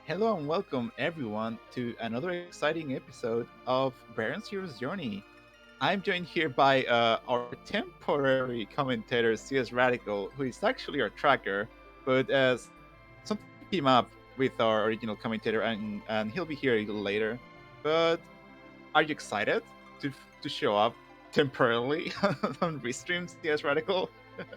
Hello and welcome everyone to another exciting episode of Baron's Hero's Journey. I'm joined here by our temporary commentator, CS Radical, who is actually our tracker, but something came up with our original commentator, and he'll be here a little later. But are you excited to to show up temporarily on Restream, CS Radical?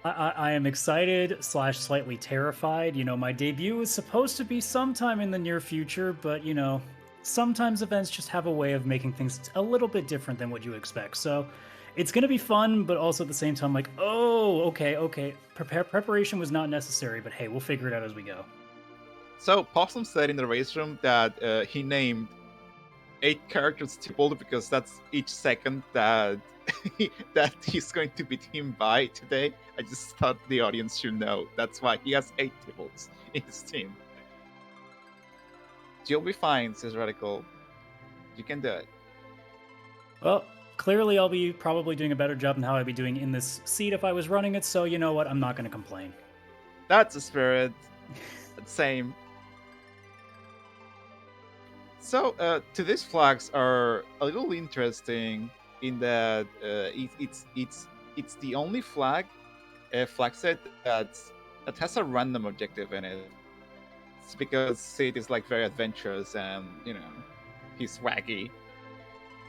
I am excited slash slightly terrified. My debut is supposed to be sometime in the near future, but sometimes events just have a way of making things a little bit different than what you expect. So it's gonna be fun, but also at the same time, like, oh, okay. Preparation was not necessary, but hey, we'll figure it out as we go. So Possum said in the race room that he named 8 characters to bold because that's each second that that he's going to beat him by today. I just thought the audience should know. That's why he has 8 tables in his team. You'll be fine, says Radical. You can do it. Well, clearly I'll be probably doing a better job than how I'd be doing in this seat if I was running it, so you know what? I'm not gonna complain. That's the spirit. Same. So today's flags are a little interesting in that it's the only flag set that has a random objective in it. It's because Sid is like very adventurous and he's wacky,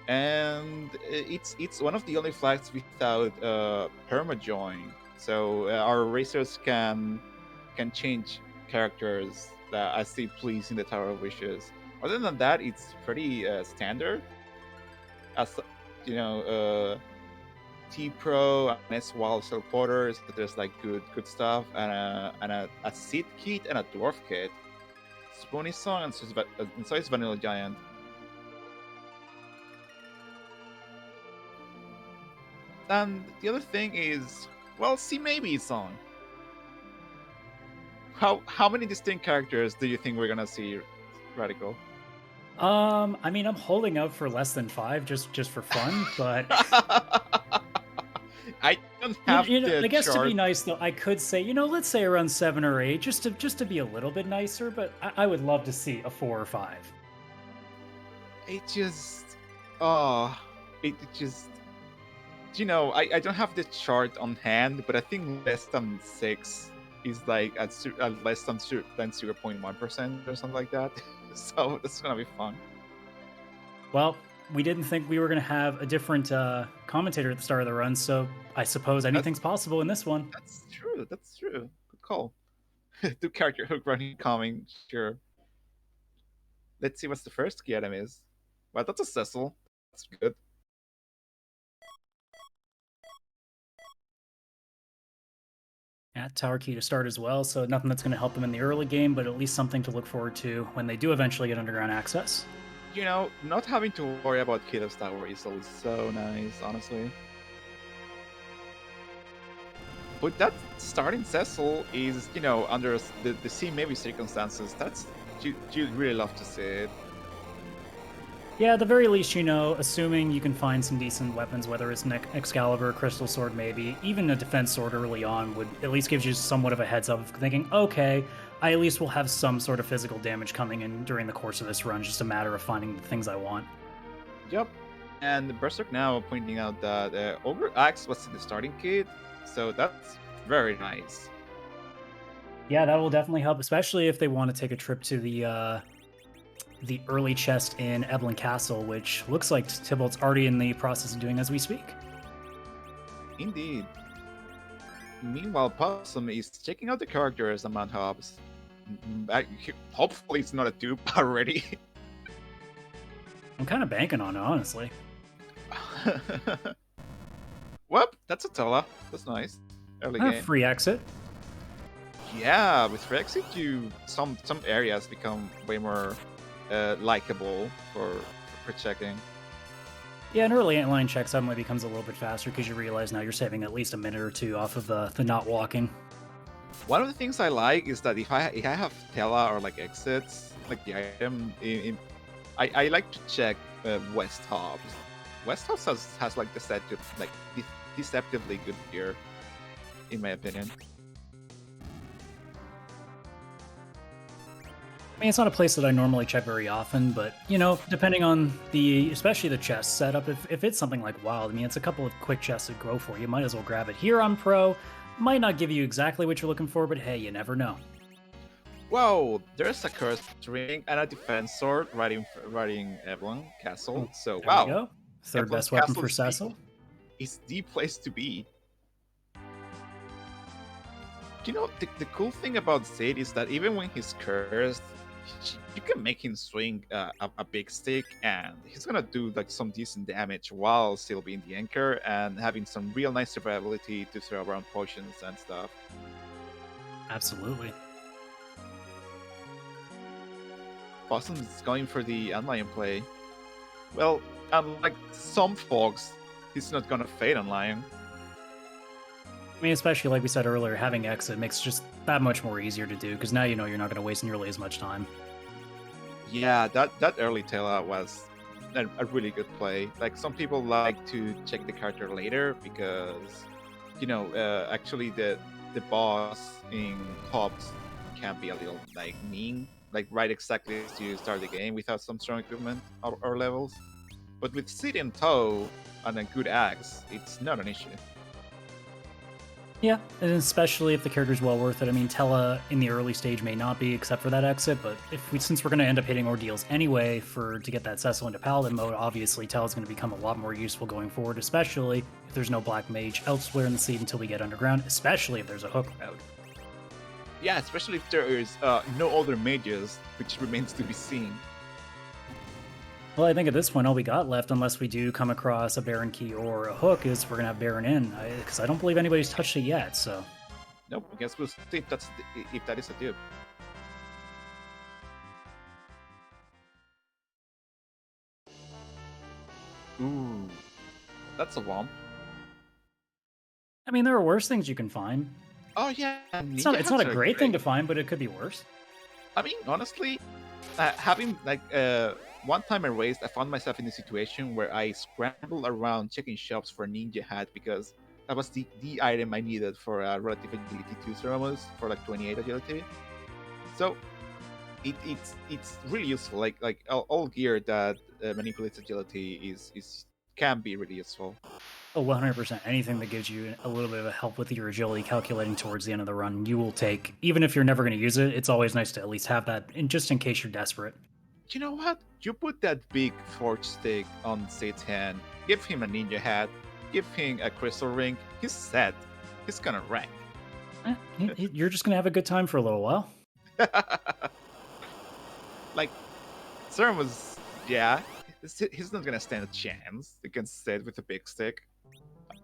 and it's one of the only flags without perma join. So our racers can change characters as they please in the Tower of Wishes. Other than that, it's pretty standard. As you know, T Pro and S Wild Cell Quarters. There's like good stuff, and a Seed kit and a Dwarf kit. Spoony Song and so is Vanilla Giant. And the other thing is, well, see maybe song. How many distinct characters do you think we're gonna see, Radical? I mean, I'm holding out for less than 5 just for fun, but I don't have the I guess to be chart. nice though, I could say, let's say around 7 or 8, just to be a little bit nicer. But I would love to see a 4 or 5. It just, oh, it just, I don't have the chart on hand, but I think less than 6 is like at less than 0.1% or something like that. So that's gonna be fun. Well, we didn't think we were going to have a different commentator at the start of the run, so I suppose That's anything's possible in this one. that's true. That's true. Good call. Two character hook running coming. Sure. Let's see what's the first key item is. Well, that's a Cecil. That's good. At Tower Key to start as well, so nothing that's going to help them in the early game, but at least something to look forward to when they do eventually get underground access. Not having to worry about Kiddo's Tower is always so nice, honestly. But that starting Cecil is, under the same maybe circumstances, that's you'd really love to see it. Yeah, at the very least, assuming you can find some decent weapons, whether it's an Excalibur, Crystal Sword, maybe, even a Defense Sword early on would at least gives you somewhat of a heads up of thinking, okay, I at least will have some sort of physical damage coming in during the course of this run, just a matter of finding the things I want. Yep. And Berserk now pointing out that Ogre Axe was in the starting kit, so that's very nice. Yeah, that will definitely help, especially if they want to take a trip to the early chest in Evelyn Castle, which looks like Tybalt's already in the process of doing as we speak. Indeed. Meanwhile, Possum is checking out the characters on Mount Hobbs. Hopefully, it's not a dupe already. I'm kind of banking on it, honestly. Well, that's a Tola. That's nice. Early game. Free exit. Yeah, with free exit, some areas become way more likable for checking. Yeah, an early line check suddenly becomes a little bit faster because you realize now you're saving at least a minute or two off of the not walking. One of the things I like is that if I have Tela or like exits, like the item, I like to check West Hobbs. West Hobbs has like deceptively good gear, in my opinion. I mean, it's not a place that I normally check very often, but depending on especially the chest setup, if it's something like wild, I mean, it's a couple of quick chests that grow for you. Might as well grab it. Here on Pro, might not give you exactly what you're looking for, but hey, you never know. Whoa, there's a curse ring and a defense sword riding Evelyn Castle. Oh, So there we wow, go. Third Evelyn's best weapon Castle for Cecil. is the place to be. The cool thing about Zed is that even when he's cursed, you can make him swing a big stick, and he's gonna do like some decent damage while still being the anchor and having some real nice survivability to throw around potions and stuff. Absolutely. Boston's going for the online play. Well, unlike some folks, he's not gonna fade online. I mean, especially like we said earlier, having exit makes just that much more easier to do because now you know you're not going to waste nearly as much time. Yeah, that early tail out was a really good play. Like some people like to check the character later because, actually the boss in Hobbs can be a little like mean, like right exactly as you start the game without some strong equipment or levels. But with Seed and Toe and a good axe, it's not an issue. Yeah, and especially if the character's well worth it. I mean, Tella in the early stage may not be, except for that exit. But since we're going to end up hitting ordeals anyway to get that Cecil into Paladin mode, obviously Tella's going to become a lot more useful going forward, especially if there's no Black Mage elsewhere in the seed until we get underground, especially if there's a hook route. Yeah, especially if there is no other mages, which remains to be seen. Well, I think at this point, all we got left, unless we do come across a Baron Key or a hook, is we're going to have Baron in, because I don't believe anybody's touched it yet, so... Nope, I guess we'll see if that is a dupe. Ooh, that's a womp. I mean, there are worse things you can find. Oh yeah, it's not a great thing to find, but it could be worse. I mean, honestly, having like one time I raced, I found myself in a situation where I scrambled around checking shops for a ninja hat because that was the item I needed for relative agility 2 Ceramos for like 28 agility. So it's really useful. Like all gear that manipulates agility can be really useful. Oh, 100%. Anything that gives you a little bit of a help with your agility calculating towards the end of the run, you will take. Even if you're never going to use it, it's always nice to at least have that, just in case you're desperate. You know what? You put that big forge stick on Sate's hand, give him a ninja hat, give him a crystal ring, he's set. He's gonna rank. You're just going to have a good time for a little while. Like, Cern was, yeah, he's not gonna stand a chance against Seth with a big stick.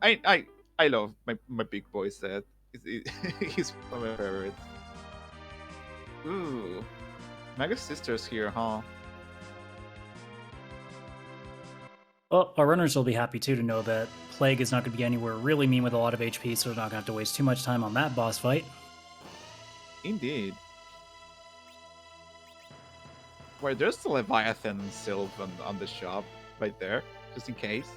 I love my big boy Seth. He's one of my favorites. Ooh, Mega Sisters here, huh? Well, our runners will be happy too to know that Plague is not going to be anywhere really mean with a lot of HP, so we're not going to have to waste too much time on that boss fight. Indeed. Where there's the Leviathan Sylph on the shop right there, just in case.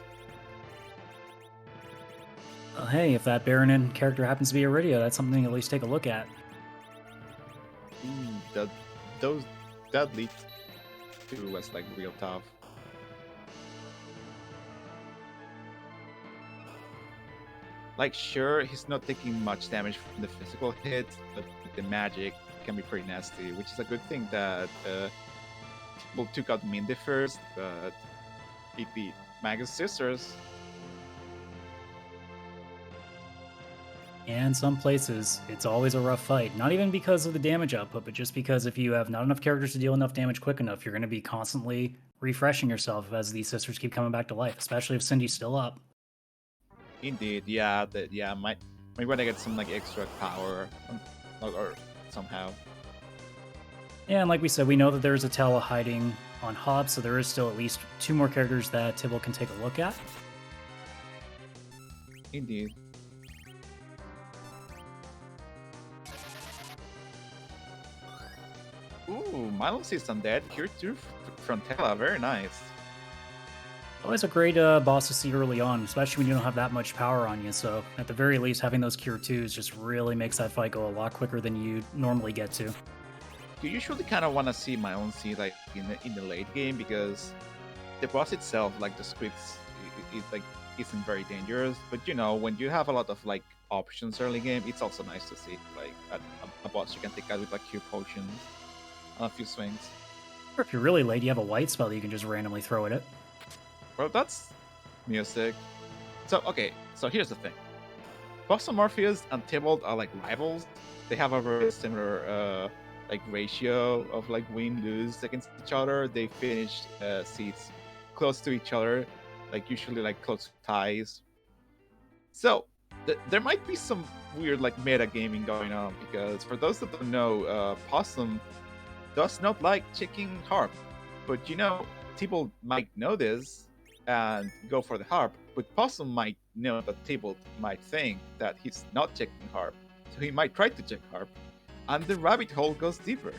Well, hey, if that Baronin character happens to be Iridia, that's something to at least take a look at. That lead to was like real tough. Like, sure, he's not taking much damage from the physical hits, but the magic can be pretty nasty, which is a good thing that people took out Mindy first, but it beat Magus Sisters. And some places, it's always a rough fight. Not even because of the damage output, but just because if you have not enough characters to deal enough damage quick enough, you're going to be constantly refreshing yourself as these sisters keep coming back to life, especially if Cindy's still up. Indeed, yeah, might want to get some like extra power or somehow. Yeah, and like we said, we know that there's a Tella hiding on Hobbs, so there is still at least 2 more characters that Tibble can take a look at. Indeed. Ooh, Milos is undead. Here too from Tella, very nice. Always a great boss to see early on, especially when you don't have that much power on you. So at the very least, having those Cure 2s just really makes that fight go a lot quicker than you normally get to. you usually kind of want to see my own seed like in the late game because the boss itself, like the scripts, it like isn't very dangerous. But when you have a lot of like options early game, it's also nice to see like a boss you can take out with like cure potions and a few swings. Or if you're really late, you have a white spell that you can just randomly throw at it. Well, that's music. So okay, so here's the thing: Boss Morpheus and Tybalt are like rivals. They have a very similar like ratio of like win lose against each other. They finished seats close to each other, like usually like close ties. So there might be some weird like meta gaming going on because for those that don't know, Possum does not like checking harp, but Tybalt might know this and go for the harp, but Possum might know that Tybalt might think that he's not checking harp, so he might try to check harp, and the rabbit hole goes deeper.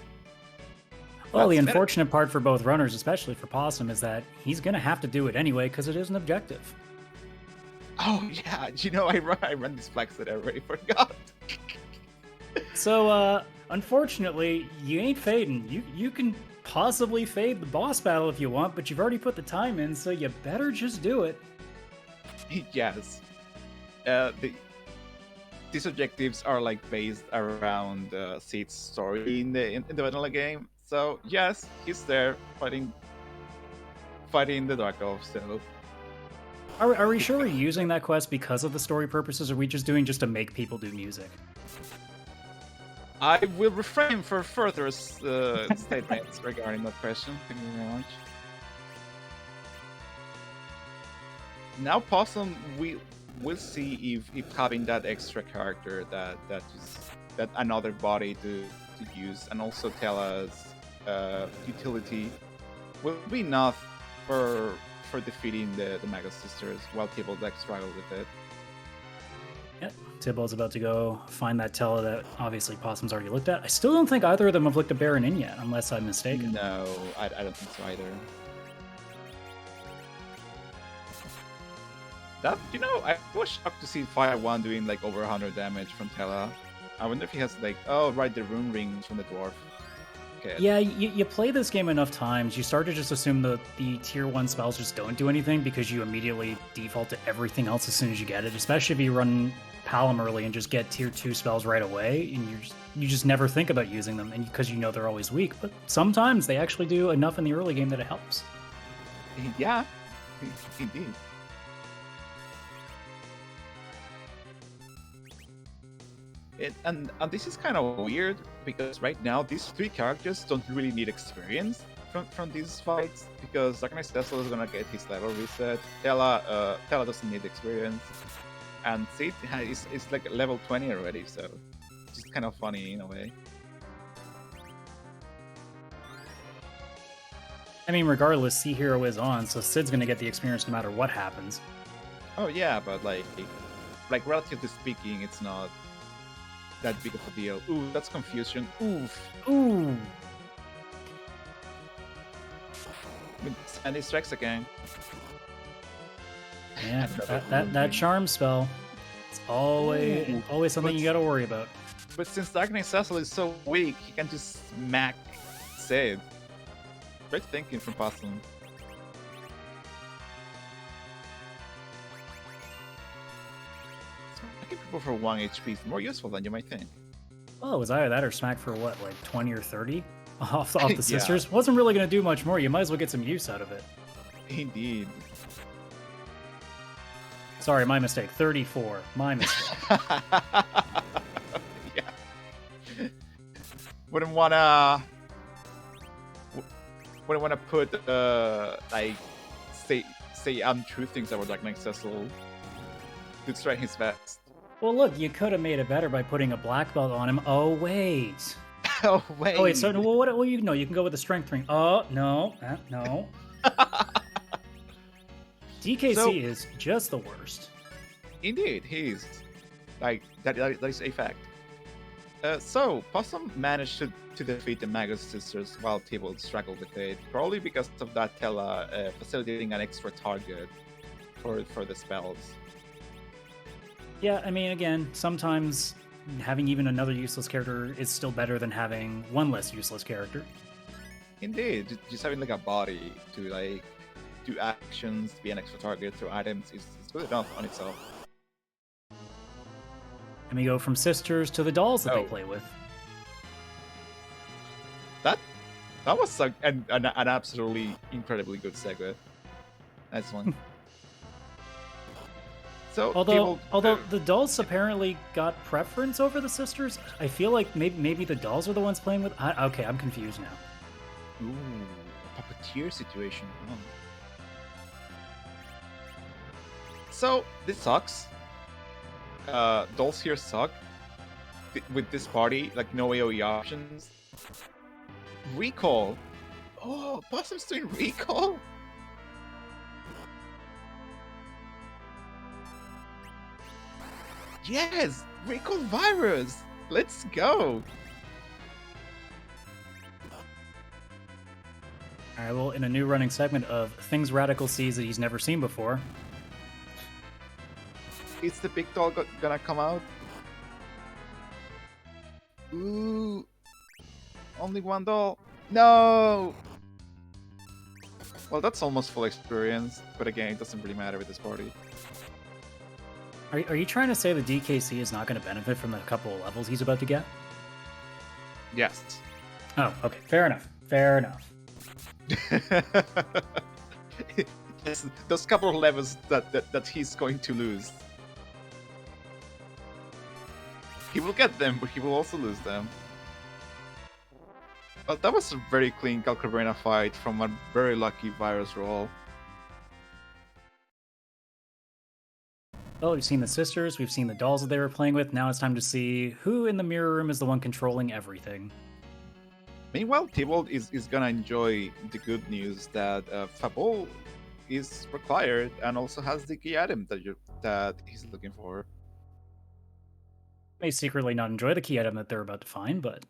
Well, the That's meta. unfortunate part for both runners, especially for Possum, is that he's going to have to do it anyway because it is an objective. Oh yeah, I run this flag set. I already forgot. So, unfortunately, you ain't fading. You can possibly fade the boss battle if you want, but you've already put the time in, so you better just do it. Yes. These objectives are like based around Seed's story in the vanilla game. So yes, he's there fighting the Dark Elf. So Are we sure we're using that quest because of the story purposes, or are we just doing just to make people do music? I will refrain for further statements regarding that question. Thank you very much. Now, Possum, we'll see if having that extra character that another body to use and also tell us utility will be enough for defeating the Mega Sisters while Tybalt like struggle with it. Yep, Tybalt's about to go find that Tella that obviously Possum's already looked at. I still don't think either of them have looked at Baron in yet, unless I'm mistaken. No, I don't think so either. That I was shocked to see Fire One doing like over 100 damage from Tella. I wonder if he has like the rune rings from the dwarf. Okay. Yeah, you play this game enough times, you start to just assume the tier 1 spells just don't do anything because you immediately default to everything else as soon as you get it, especially if you run Palom early and just get tier 2 spells right away, and you just never think about using them and because they're always weak, but sometimes they actually do enough in the early game that it helps. Yeah, indeed. And this is kind of weird because right now these three characters don't really need experience from these fights because Dark Knight Cecil is gonna get his level reset. Tella doesn't need experience, and Sid is like level 20 already, so it's just kind of funny in a way. I mean, regardless, Sea Hero is on, so Sid's gonna get the experience no matter what happens. Oh yeah, but like relatively speaking, it's not that big of a deal. Ooh, that's confusion. Oof. Ooh. And he strikes again. Yeah, that charm spell. It's always something you gotta worry about. But since Dark Knight Cecil is so weak, he can just smack Sid. Great thinking from Possum. Smacking people for 1 HP is more useful than you might think. Oh, it was either that or smack for what, like 20 or 30 off the Yeah. sisters? Wasn't really gonna do much more. You might as well get some use out of it. Indeed. Sorry, my mistake. 34. My mistake. Yeah. Wouldn't wanna put like say untrue things about Dark Knight Cecil. To try his best. Well, look, you could have made it better by putting a black belt on him. Oh wait. Oh wait. Oh wait. So well, you can go with the strength ring. Oh no, no. DKC is just the worst. Indeed, he's like that is a fact. So Possum managed to defeat the Magus sisters while Tybalt struggled with it, probably because of that Tella facilitating an extra target for the spells. Yeah, I mean, again, sometimes having even another useless character is still better than having one less useless character. Indeed, just having like a body to like do actions, be an extra target through items is good enough on itself. And we go from sisters to the dolls that they Oh. play with. That was an absolutely incredibly good segue. Nice one. So Although the dolls apparently got preference over the sisters, I feel like maybe the dolls are the ones playing with. Okay, I'm confused now. Ooh, a puppeteer situation. Oh. So this sucks. Dolls here suck. With this party, like no AoE options. Recall. Oh, Possum's doing recall. Yes, recall virus. Let's go. All right, well, in a new running segment of things Radical sees that he's never seen before. Is the big doll gonna come out? Ooh. Only one doll. No! Well, that's almost full experience, but again, it doesn't really matter with this party. Are you trying to say the DKC is not going to benefit from the couple of levels he's about to get? Yes. Oh, okay. Fair enough. Fair enough. Yes, those couple of levels that he's going to lose. He will get them, but he will also lose them. Well, that was a very clean Calcabrina fight from a very lucky virus roll. Well, we've seen the sisters, we've seen the dolls that they were playing with. Now it's time to see who in the mirror room is the one controlling everything. Meanwhile, Tybalt is gonna enjoy the good news that Fabul is required and also has the key item that he's looking for. May secretly not enjoy the key item that they're about to find, but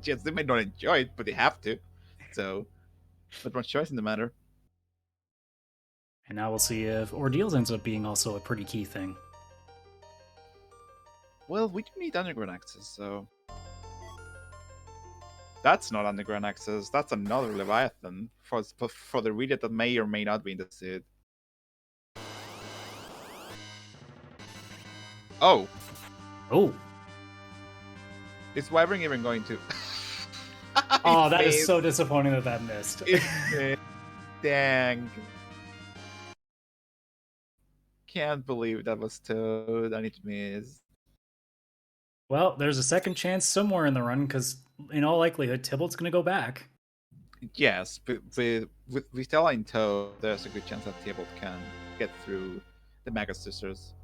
Yes, they may not enjoy it, but they have to. So, not much choice in the matter. And now we'll see if Ordeals ends up being also a pretty key thing. Well, we do need underground access, so... That's not underground access, that's another Leviathan for the reader that may or may not be in the seed. Oh! Oh! Is Wyvern even going to... Oh, that is so disappointing that missed. Dang. Can't believe that was Toad and it missed. Well, there's a second chance somewhere in the run, because in all likelihood, Tybalt's going to go back. Yes, but with Vitella in tow, there's a good chance that Tybalt can get through the Mega Sisters.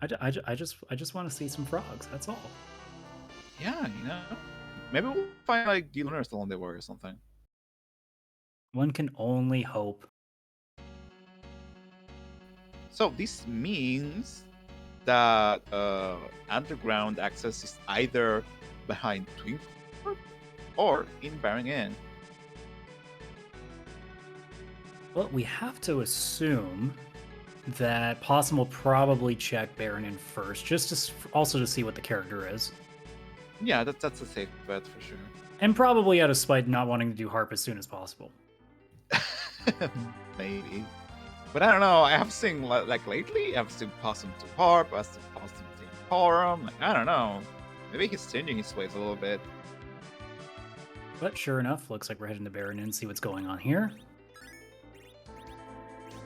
I just want to see some frogs, that's all. Yeah, maybe we'll find like the Lunar still on the way or something. One can only hope. So this means that underground access is either behind Twinkle or in Baron Inn. Well, we have to assume that Possum will probably check Baron in first, just to see what the character is. Yeah, that's a safe bet for sure. And probably out of spite not wanting to do Harp as soon as possible. Maybe. But I don't know, I have seen, like lately, I've seen Possum to Harp, I've seen Possum to Forum, I don't know. Maybe he's changing his ways a little bit. But sure enough, looks like we're heading to Baron Inn, see what's going on here.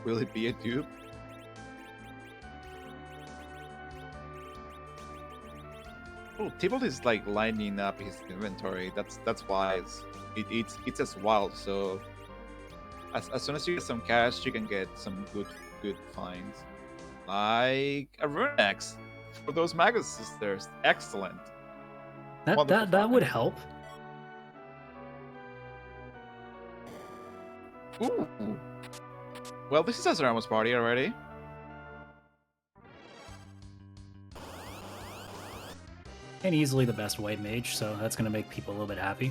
Will it be a dupe? Oh, Tybalt is like lining up his inventory. That's wise. It's as wild. So as soon as you get some cash, you can get some good finds, like a Runex for those Magus Sisters. Excellent. That would help. Ooh. Well, this is a Ramos party already. And easily the best white mage, so that's going to make people a little bit happy.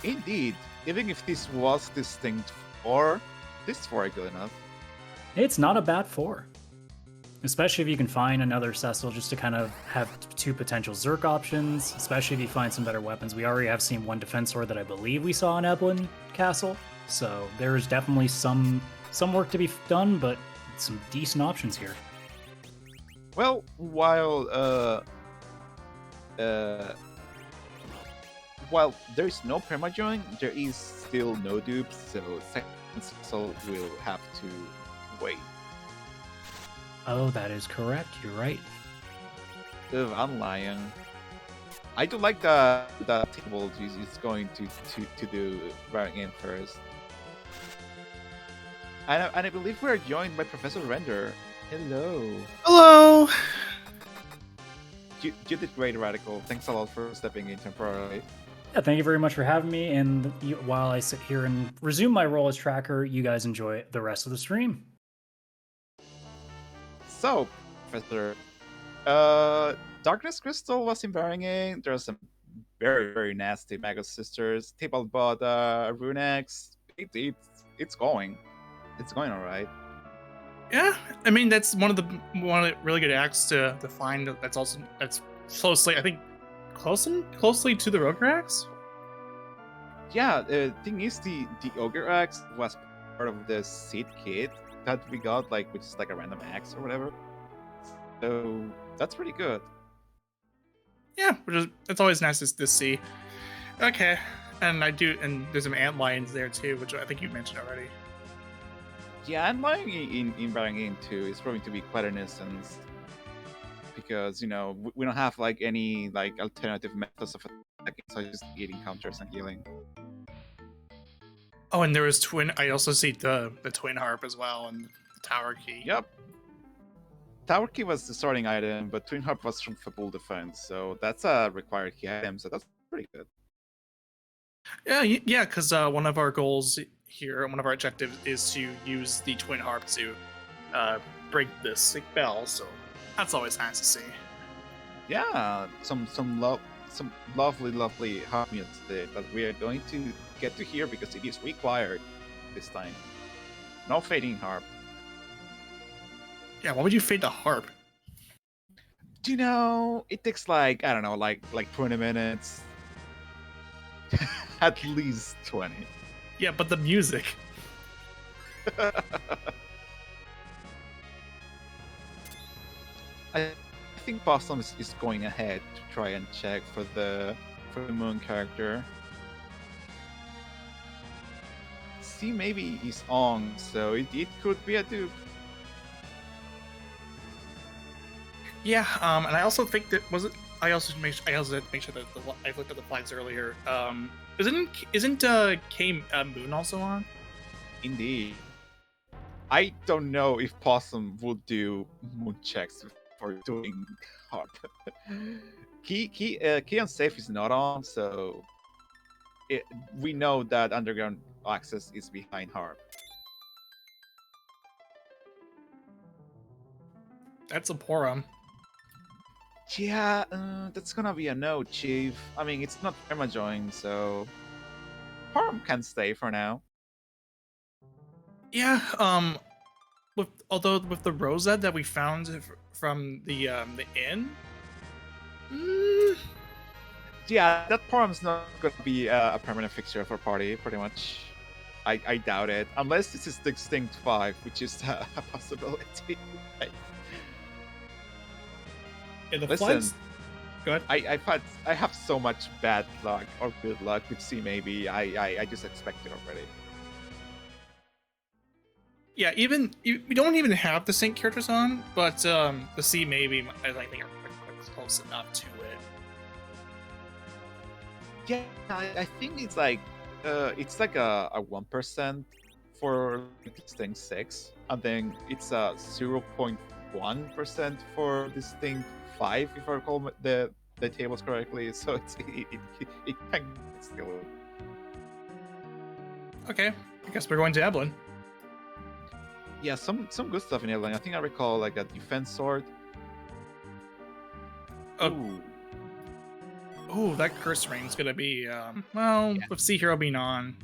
Indeed. Even if this was distinct 4, this 4 is good enough. It's not a bad 4. especially if you can find another Cecil just to kind of have two potential Zerk options, especially if you find some better weapons. We already have seen one defense sword that I believe we saw in Eblin Castle, so there's definitely some work to be done, but some decent options here. Well, while there is no permajoin, there is still no dupes, so second Cecil will have to wait. Oh, that is correct. You're right. I'm lying. I do like the table is going to do right in first. And I believe we're joined by Professor Render. Hello. Hello. You did great, Radical. Thanks a lot for stepping in temporarily. Yeah, thank you very much for having me. And while I sit here and resume my role as tracker, you guys enjoy the rest of the stream. So, Professor, Darkness Crystal was embarrassing. There are some very nasty Mega Sisters, Table Boda, Runex. It's going. It's going all right. Yeah, I mean that's one of the really good acts to find. That's closely, I think, closely to the Rogue axe. Yeah, the thing is, the Ogre axe was part of the seed kit that we got, like, which is like a random axe or whatever. So that's pretty good. Yeah, it's always nice to see. Okay, and there's some ant lions there too, which I think you mentioned already. Yeah, and lying in Barangay 2 is proving to be quite a nuisance because we don't have like any like alternative methods of attacking, so just eating counters and healing. Oh, and there was twin. I also see the twin harp as well and the tower key. Yep. Tower key was the starting item, but twin harp was from full defense, so that's a required key item. So that's pretty good. Yeah, because one of our goals here, one of our objectives, is to use the twin harp to break the sick bell. So that's always nice to see. Yeah, some lovely harp music that we are going to get to hear because it is required this time. No fading harp. Yeah, why would you fade the harp? Do you know, it takes like, I don't know, like 20 minutes. At least 20. Yeah, but the music. I think Possum is going ahead to try and check for the moon character. See, maybe he's on, so it could be a dupe. Yeah, and I also think that I also make sure that I looked at the flags earlier. Isn't K Moon also on? Indeed. I don't know if Possum would do moon checks for doing harp. Key on safe is not on, so we know that underground access is behind harp. That's a Porum. Yeah, that's gonna be a no, Chief. I mean, it's not permajoin, so harm can stay for now. Yeah, with the rosette that we found from the inn. Yeah, that Porum's not gonna be a permanent fixture for party, pretty much. I doubt it, unless this is the Extinct 5, which is a possibility. Yeah, the Listen, flags. Go ahead. I have so much bad luck or good luck with C maybe. I just expect it already. Yeah, we don't even have the sync characters on, but the C maybe I think are close enough to it. Yeah, I think it's like a 1% for Distinct 6, and then it's a 0.1% for Distinct 5, if I recall the tables correctly. So it can still. Okay, I guess we're going to Eblin. Yeah, some good stuff in Evelyn. I think I recall like a defense sword. Oh, that curse ring's gonna be with Sea Hero being on.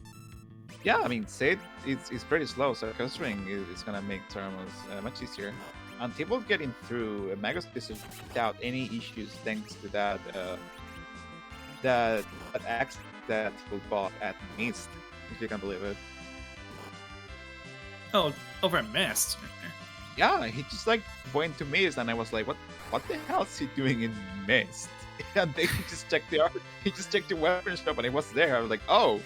Yeah, I mean, Sid is pretty slow, so curse ring is gonna make terms much easier. and people getting through Magus without any issues thanks to that axe that people bought at Mist, if you can believe it. Oh, over at Mist. Yeah, he just like went to Mist, and I was like, what the hell is he doing in Mist? And then he just checked the weapon shop, and it was there. I was like, oh,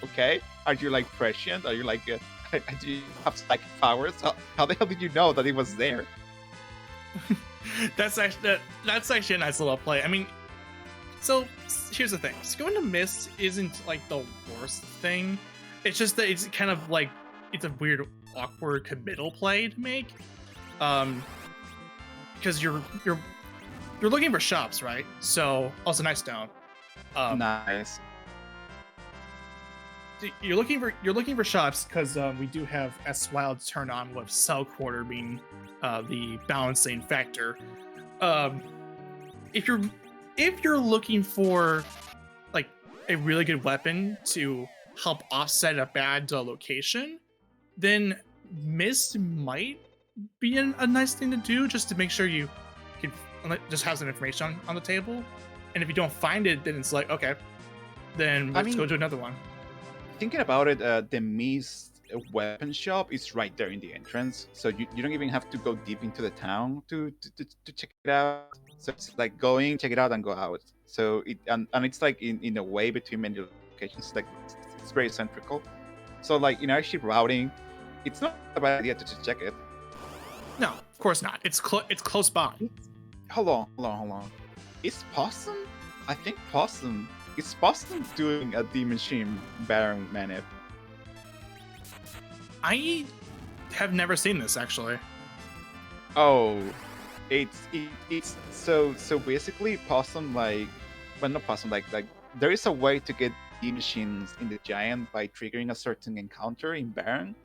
okay. Are you like prescient? Are you like do you have psychic powers? How the hell did you know that it was there? That's actually a nice little play. I mean, so here's the thing: going to Mist isn't like the worst thing. It's just that it's kind of like it's a weird, awkward committal play to make, because you're looking for shops, right? So also nice note. Nice. You're looking for shops because we do have S Wild turn on with Cell Quarter being the balancing factor. If you're looking for like a really good weapon to help offset a bad location, then Mist might be a nice thing to do just to make sure you can just have some information on the table. And if you don't find it, then it's like, okay, then let's go to another one. Thinking about it, the Mist weapon shop is right there in the entrance, so you don't even have to go deep into the town to check it out. So it's like going, check it out, and go out. So and it's like in a way between many locations. Like it's very centrical. So like actually routing, it's not a bad idea to just check it. No, of course not. It's close by. Hold on. Is Possum? I think Possum. Is Possum doing a D Machine Baron Manip? I have never seen this actually. Oh, it's so basically Possum not Possum like there is a way to get D machines in the Giant by triggering a certain encounter in Baron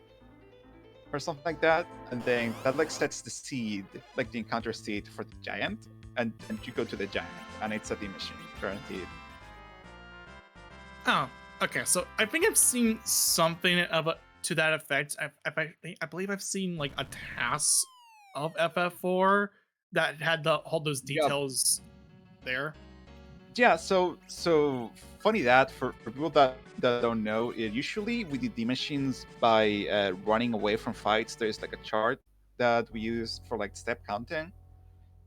or something like that, and then that like sets the seed, like the encounter seed for the Giant, and you go to the Giant, and it's a D machine guaranteed. Oh, okay. So I think I've seen something to that effect. I believe I've seen like a task of FF4 that had all those details there. Yeah. So funny that for people that don't know, usually we did D machines by running away from fights. There's like a chart that we use for like step counting,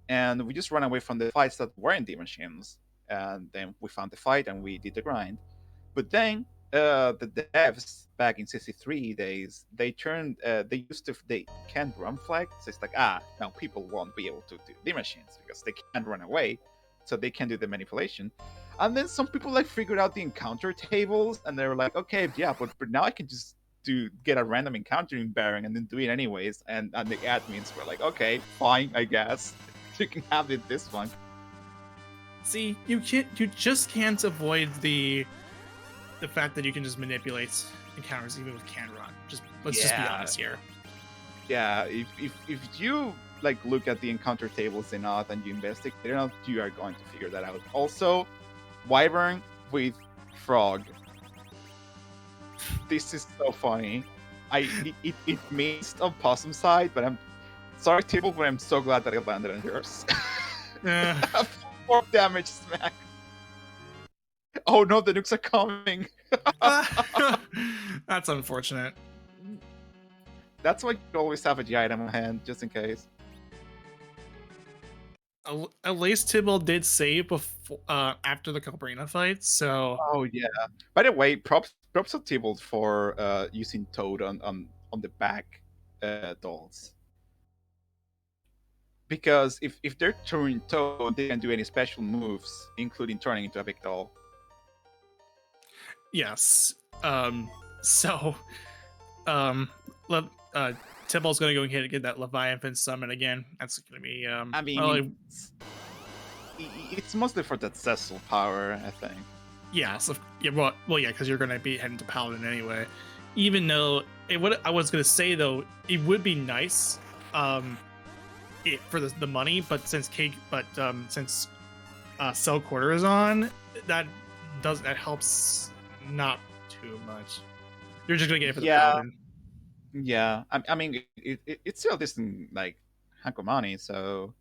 and we just run away from the fights that weren't D machines, and then we found the fight and we did the grind. But then the devs back in 63 days, they can't run flag. So it's like, now people won't be able to do the machines because they can't run away, so they can do the manipulation. And then some people like figured out the encounter tables, and they were like, okay, yeah, but now I can just get a random encounter in Baron and then do it anyways. And the admins were like, okay, fine, I guess you can have it this one. See, you just can't avoid the fact that you can just manipulate encounters even with can run. Let's just be honest here. Yeah, if you like look at the encounter tables enough and you investigate enough, you are going to figure that out. Also, Wyvern with Frog. This is so funny. It missed on Possum side, but I'm sorry, table, but I'm so glad that it landed on yours. 4 damage smack. Oh no, the nukes are coming. That's unfortunate. That's why you always have a G item on hand, just in case. At least Tibble did save before, after the Cabrina fight, so... Oh yeah. By the way, props to Tibble for using Toad on the back dolls. Because if they're turning Toad, they can do any special moves, including turning into a big doll. Yes. Tibble's gonna go ahead and get that Leviathan summon again. That's gonna be I mean, it's mostly for that Cecil power, I think. Yeah, so yeah, well, yeah, because you're gonna be heading to Paladin anyway. Even though I was gonna say though, it would be nice, for the money, but since Cell Quarter is on, that helps not too much. You're just gonna get it for the Paladin. Yeah, I mean, it still doesn't like hunk of money, so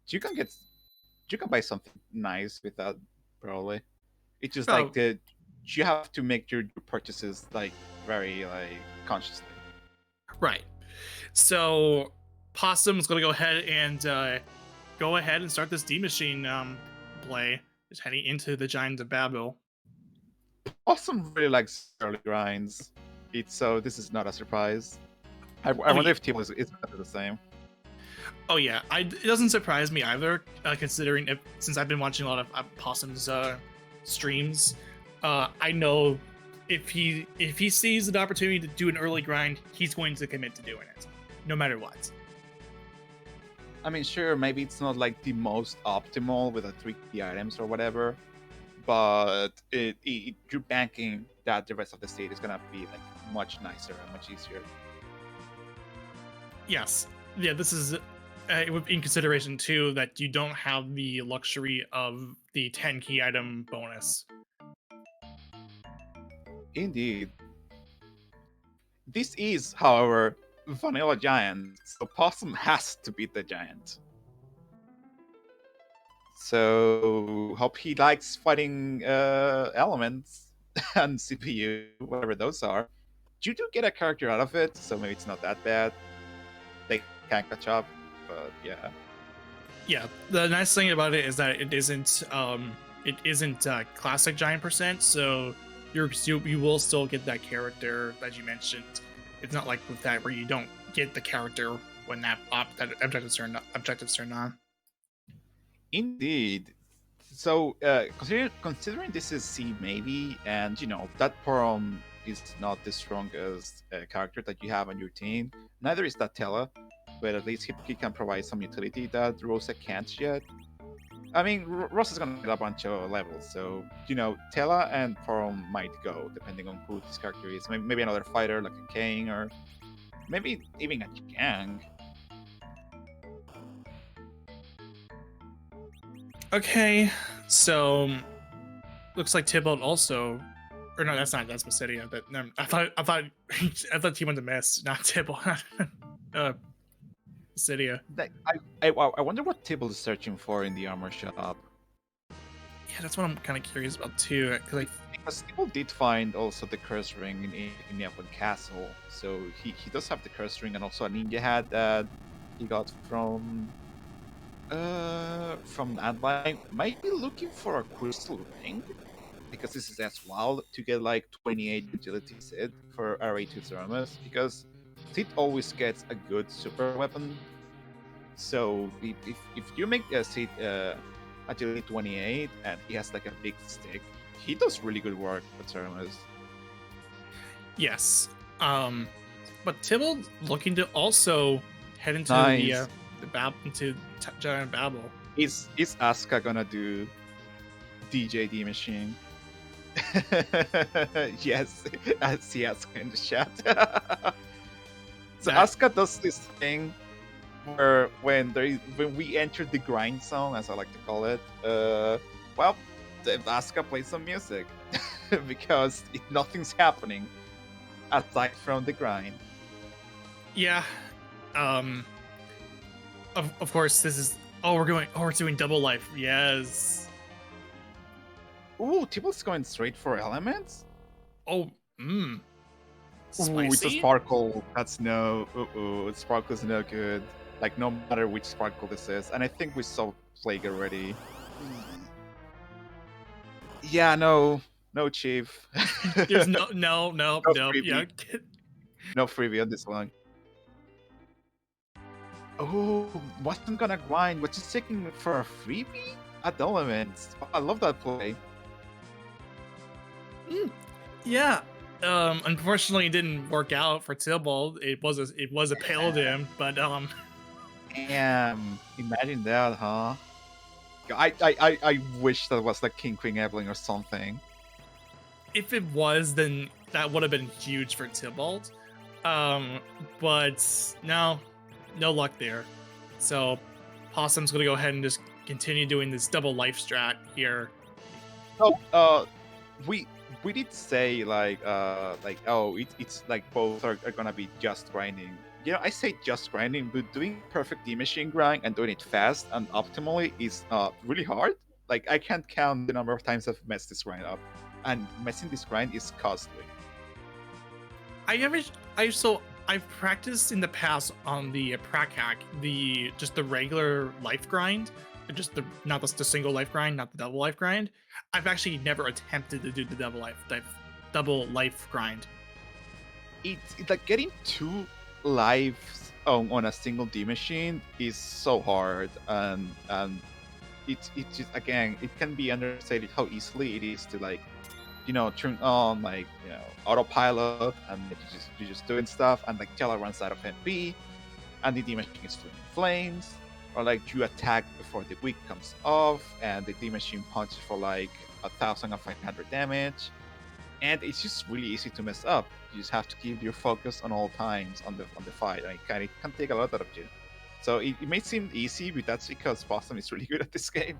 you can get you can buy something nice with that probably. It's just like Oh, the you have to make your purchases like very like consciously. right. So Possum's gonna go ahead and start this D Machine play. Just heading into the Giant of Babel. Awesome really likes early grinds. It's so this is not a surprise. I Oh wonder yeah, if Timo is gonna do the same. oh yeah. It doesn't surprise me either, considering since I've been watching a lot of Possum's streams. I know if he sees an opportunity to do an early grind, he's going to commit to doing it, no matter what. I mean, sure, maybe it's not like the most optimal with the 3 key items or whatever, but you're banking that the rest of the state is gonna be like much nicer and much easier. Yes, yeah. This is in consideration too that you don't have the luxury of the 10 key item bonus. Indeed. This is, however, Vanilla Giant, so Possum has to beat the Giant. So hope he likes fighting elements and CPU, whatever those are. You do get a character out of it, so maybe it's not that bad. They can catch up, but yeah. Yeah, the nice thing about it is that it isn't classic giant percent, so you will still get that character that you mentioned. It's not like with that where you don't get the character when that objectives are not. Indeed. So, considering this is C maybe, and that Porom is not the strongest character that you have on your team. Neither is that Tella, but at least he can provide some utility that Rosa can't yet. I mean, Rosa's gonna get a bunch of levels, so Tella and Porom might go depending on who this character is. Maybe another fighter like a Kane, or maybe even a Yang. Okay, so looks like Tybalt also, or no, that's Basidia. But no, I thought he went to miss, not Tybalt. Basidia. I wonder what Tibble is searching for in the armor shop. Yeah, that's what I'm kind of curious about too. Because Tibble did find also the curse ring in Yapon Castle, so he does have the curse ring and also a ninja hat that he got from Adline. Might be looking for a crystal ring, because this is as well to get like 28 agility Sid for RA2 Zeramus, because Sid always gets a good super weapon. So if you make Sid agility 28 and he has like a big stick, he does really good work with Zeramus. Yes, but Tybalt looking to also head into Nice. Giant Babel. Is Asuka gonna do DJD machine? Yes, I see Asuka in the chat. So Asuka does this thing where when we enter the grind zone, as I like to call it, well, Asuka plays some music because nothing's happening aside from the grind. Yeah, of course this is. We're doing double life. Yes. Ooh, Tibble's going straight for elements. Oh, Spicy? Ooh, it's a sparkle. That's no. Sparkle's no good. Like, no matter which sparkle this is. And I think we saw Plague already. Yeah, no, Chief. There's no. Freebie. Yeah. No freebie on this one. Oh, wasn't gonna grind. Was just checking for a freebie at elements. I love that play. Yeah. Unfortunately, it didn't work out for Tybalt. It was a paladin, but Damn, imagine that, huh? I wish that was like King Queen Evelyn or something. If it was, then that would have been huge for Tybalt. But no luck there. So Possum's gonna go ahead and just continue doing this double life strat here. Oh, we did say like oh it's like both are gonna be just grinding I say just grinding, but doing perfect D machine grind and doing it fast and optimally is really hard. Like I can't count the number of times I've messed this grind up, and messing this grind is costly. I've practiced in the past on the prac hack, the regular life grind, just not the single life grind, not the double life grind. I've actually never attempted to do the double life grind. It's like getting 2 lives on a single D machine is so hard, and it's just, again, it can be understated how easily it is to like turn on like autopilot, and you're just doing stuff, and like Jella runs out of MP, and the D machine is flaming flames, or like you attack before the wick comes off, and the D machine punches for like 1,500 damage, and it's just really easy to mess up. You just have to keep your focus on all times on the fight, and it can take a lot out of you. So it may seem easy, but that's because Possum is really good at this game.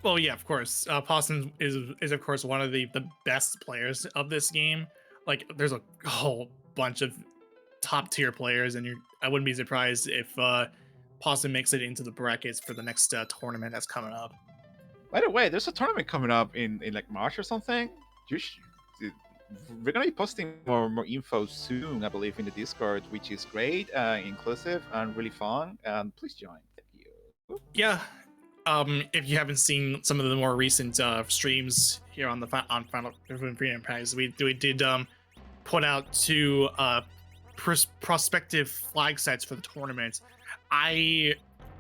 Well, yeah, of course. Possum is of course one of the best players of this game. Like, there's a whole bunch of top tier players, and I wouldn't be surprised if Possum makes it into the brackets for the next tournament that's coming up. By the way, there's a tournament coming up in like March or something. We're gonna be posting more info soon, I believe, in the Discord, which is great, inclusive, and really fun. And please join. Thank you. Yeah. If you haven't seen some of the more recent streams here on Final Freedom Prize, we did put out 2 prospective flag sets for the tournament. I'm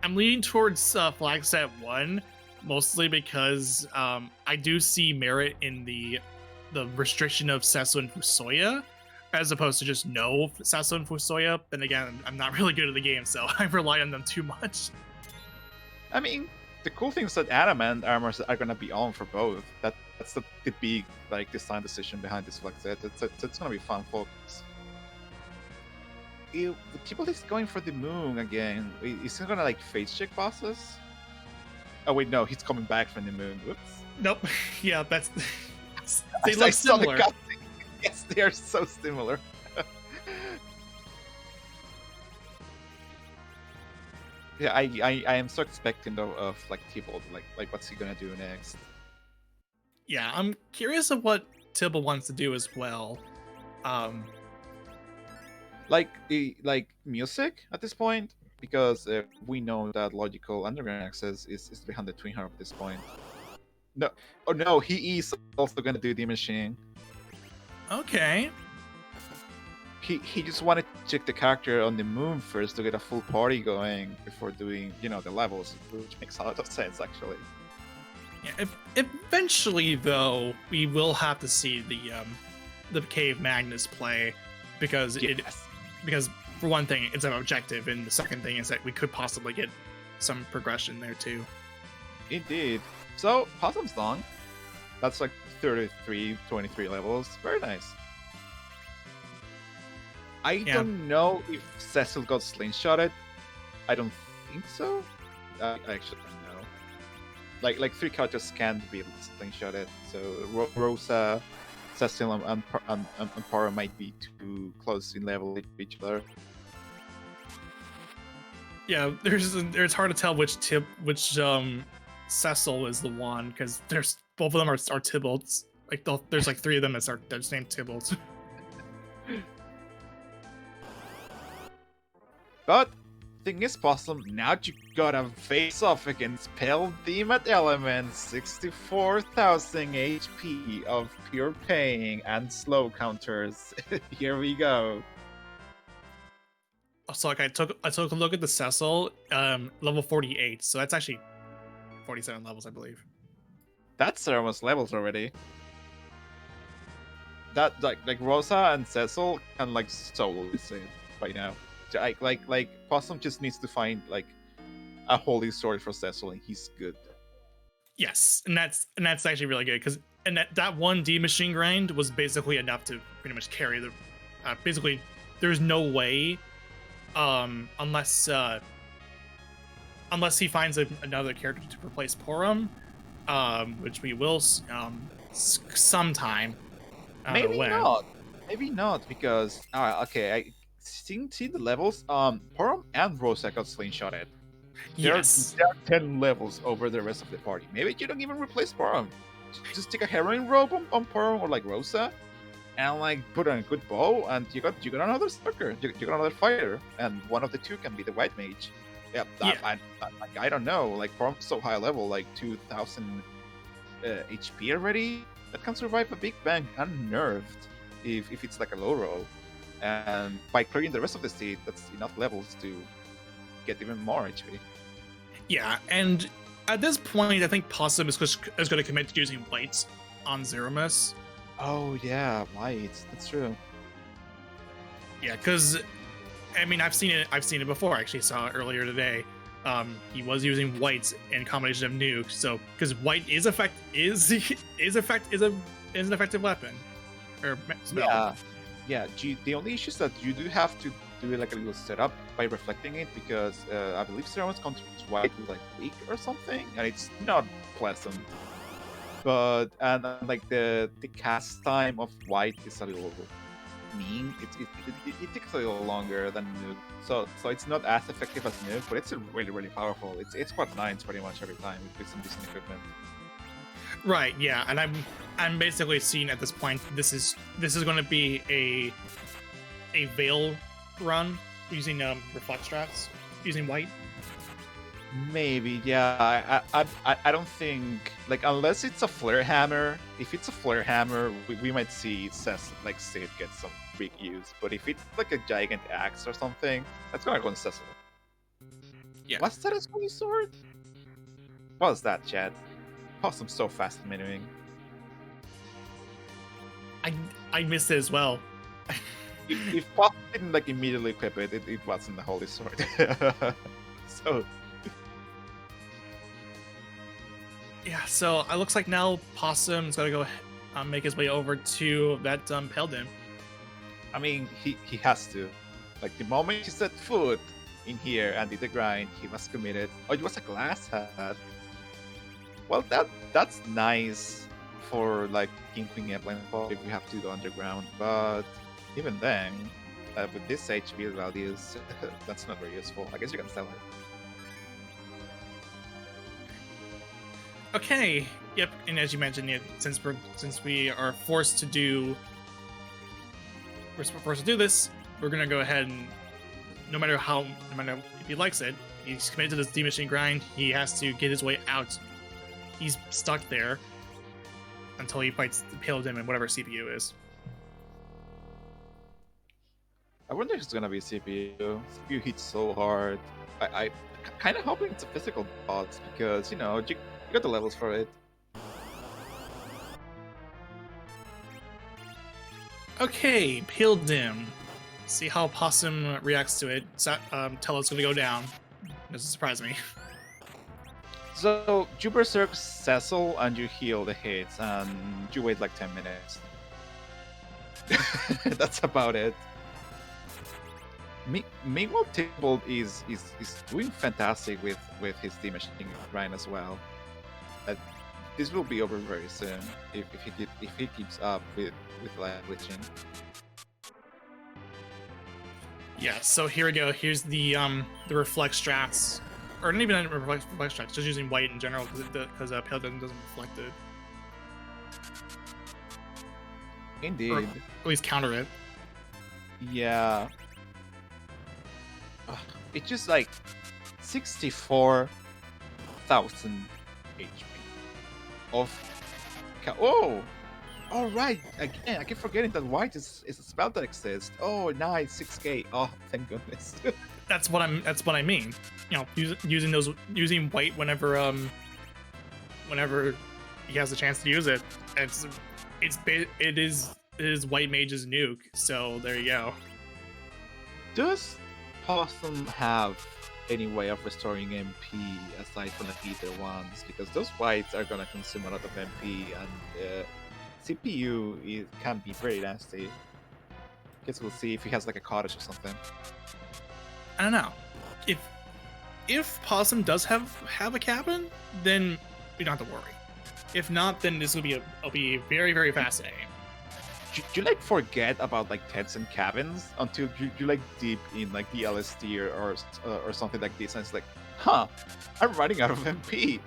leaning towards flag set 1, mostly because I do see merit in the restriction of Sesso and Fusoya, as opposed to just no Sesso and Fusoya. Then again, I'm not really good at the game, so I rely on them too much. I mean, the cool thing is that adamant armors are gonna be on for both. That's the big like design decision behind this flag set. It's gonna be fun, folks. The people is going for the moon again. Is he gonna like face check bosses? Oh wait, no, he's coming back from the moon. Whoops. Nope. Yeah, that's. They look similar. Yes, they are so similar. Yeah, I am so expectant of like Tybalt, like what's he gonna do next? Yeah, I'm curious of what Tybalt wants to do as well. Like music at this point, because we know that logical underground access is behind the Twin Harp at this point. No, oh no, he is also gonna do the machine. Okay. He just wanted to check the character on the moon first to get a full party going before doing the levels, which makes a lot of sense actually. Yeah, eventually though, we will have to see the Cave Magnus play, because because for one thing it's an objective, and the second thing is that we could possibly get some progression there too. Indeed. So Possum's done. That's like 23 levels. Very nice. I don't know if Cecil got slingshotted. I don't think so. I actually don't know. Like 3 characters can't be slingshotted. So Rosa, Cecil, and Para might be too close in level to each other. Yeah, it's hard to tell which Cecil is the one, because there's both of them are Tybalts. Like there's like 3 of them that's named Tybalts. But thing is, Possum, now you gotta face off against Pale Demon Element, 64,000 HP of pure pain and slow counters. Here we go. So like I took a look at the Cecil, level 48. So that's actually 47 levels, I believe. That's almost levels already. That like Rosa and Cecil can like solo this right now. Like Possum just needs to find like a holy sword for Cecil, and he's good. Yes, and that's actually really good, because that one D machine grind was basically enough to pretty much carry the. Basically, there's no way, unless he finds another character to replace Porum, which we will sometime. Maybe not, because okay, see the levels. Porom and Rosa got slingshotted. Yes. They're 10 levels over the rest of the party. Maybe you don't even replace Porom. Just take a heroin robe on Porom or like Rosa, and like put on a good bow, and you got another stalker. You got another fighter, and one of the two can be the white mage. Yeah, I don't know. Like Porom's so high level, like 2,000 HP already. That can survive a big bang unnerved if it's like a low roll. And by clearing the rest of the seed, that's enough levels to get even more HP. Yeah, and at this point, I think Possum is going to commit to using whites on Zeromus. Oh yeah, whites. That's true. Yeah, because I mean, I've seen it before. I actually saw it earlier today. He was using whites in combination of nuke. So because white is an effective weapon or spell. Yeah. The only issue is that you do have to do like a little setup by reflecting it, because I believe Ceremon's comes white with like weak or something, and it's not pleasant. But and like the cast time of white is a little mean. It takes a little longer than nuke, so it's not as effective as nuke, but it's really powerful. It's quad 9s pretty much every time with some decent equipment. Right. Yeah, and I'm basically seeing at this point this is going to be a veil run using reflect strats using white. Maybe, yeah. I don't think, like, unless it's a flare hammer. If it's a flare hammer, we might see like Sid get some big use. But if it's like a giant axe or something, that's gonna go on Cecil. Yeah. What's that as holy sword? What was that, Chad? Possum's so fast at menuing. I missed it as well. If Possum didn't like immediately equip it, it wasn't the holy sword. So. Yeah, so it looks like now Possum's gonna go make his way over to that Pelden. I mean, he has to. Like, the moment he set foot in here and did the grind, he was committed. Oh, it was a glass hat. Well, that's nice for like King Queen Airplane Fall if you have to go underground. But even then, with this HP values, that's not very useful. I guess you can sell it. Okay. Yep. And as you mentioned, since we are forced to do this, we're gonna go ahead and no matter if he likes it, he's committed to this D machine grind. He has to get his way out. He's stuck there until he fights the Paladin and whatever CPU is. I wonder if it's gonna be CPU. CPU hits so hard. I kind of hoping it's a physical boss, because you got the levels for it. Okay, Pildim. See how Possum reacts to it. Tello's gonna go down. Doesn't surprise me. So you berserk Cecil and you heal the hits, and you wait like 10 minutes. That's about it. Meanwhile, Tybalt is doing fantastic with his D machine grind as well. This will be over very soon if he keeps up with light glitching. Yeah, so here we go. Here's the reflect strats, or not even reflect strats, just using white in general because Paladin doesn't reflect it. Indeed. Or at least counter it. Yeah. It's just like 64,000 HP of. Oh! All right. Again, I keep forgetting that white is a spell that exists. Oh, nice, 6K. Oh, thank goodness. That's what I mean. Using white whenever he has a chance to use it. It is white mage's nuke. So there you go. Does Possum have any way of restoring MP aside from the ether ones? Because those whites are gonna consume a lot of MP, and CPU can be very nasty. Guess we'll see if he has like a cottage or something. I don't know. If Possum does have a cabin, then we don't have to worry. If not, then this will be very, very fascinating. you like forget about like tents and cabins until you like deep in like the LSD or something like this, and it's like, huh, I'm running out of MP.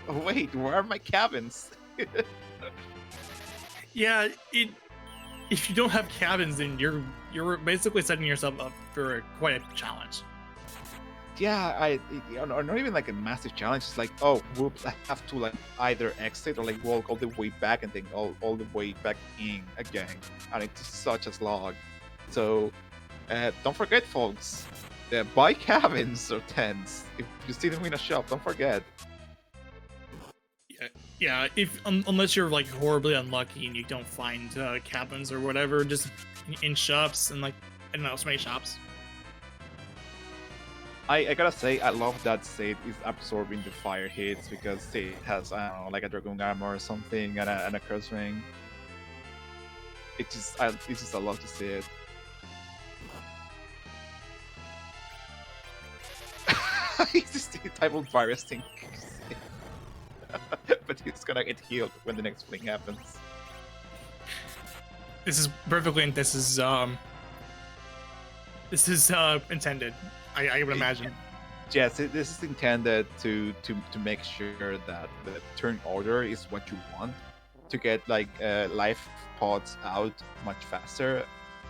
Oh wait, where are my cabins? Yeah, if you don't have cabins, then you're basically setting yourself up for quite a challenge. Yeah, or not even like a massive challenge. It's like, oh, whoops, I have to like either exit or like walk all the way back and then all the way back in again, and it's such a slog. So don't forget, folks, buy cabins or tents if you see them in a shop. Don't forget. Yeah. If unless you're like horribly unlucky and you don't find cabins or whatever, just in shops and like I don't know, so many shops. I gotta say, I love that Sade is absorbing the fire hits because Sade has, I don't know, like a Dragoon armor or something and a curse ring. It's just I love to see it. He's just the type of virus thing. But he's gonna get healed when the next fling happens. This is perfectly. This is intended. I would imagine. Yes, this is intended to make sure that the turn order is what you want to get like life pods out much faster,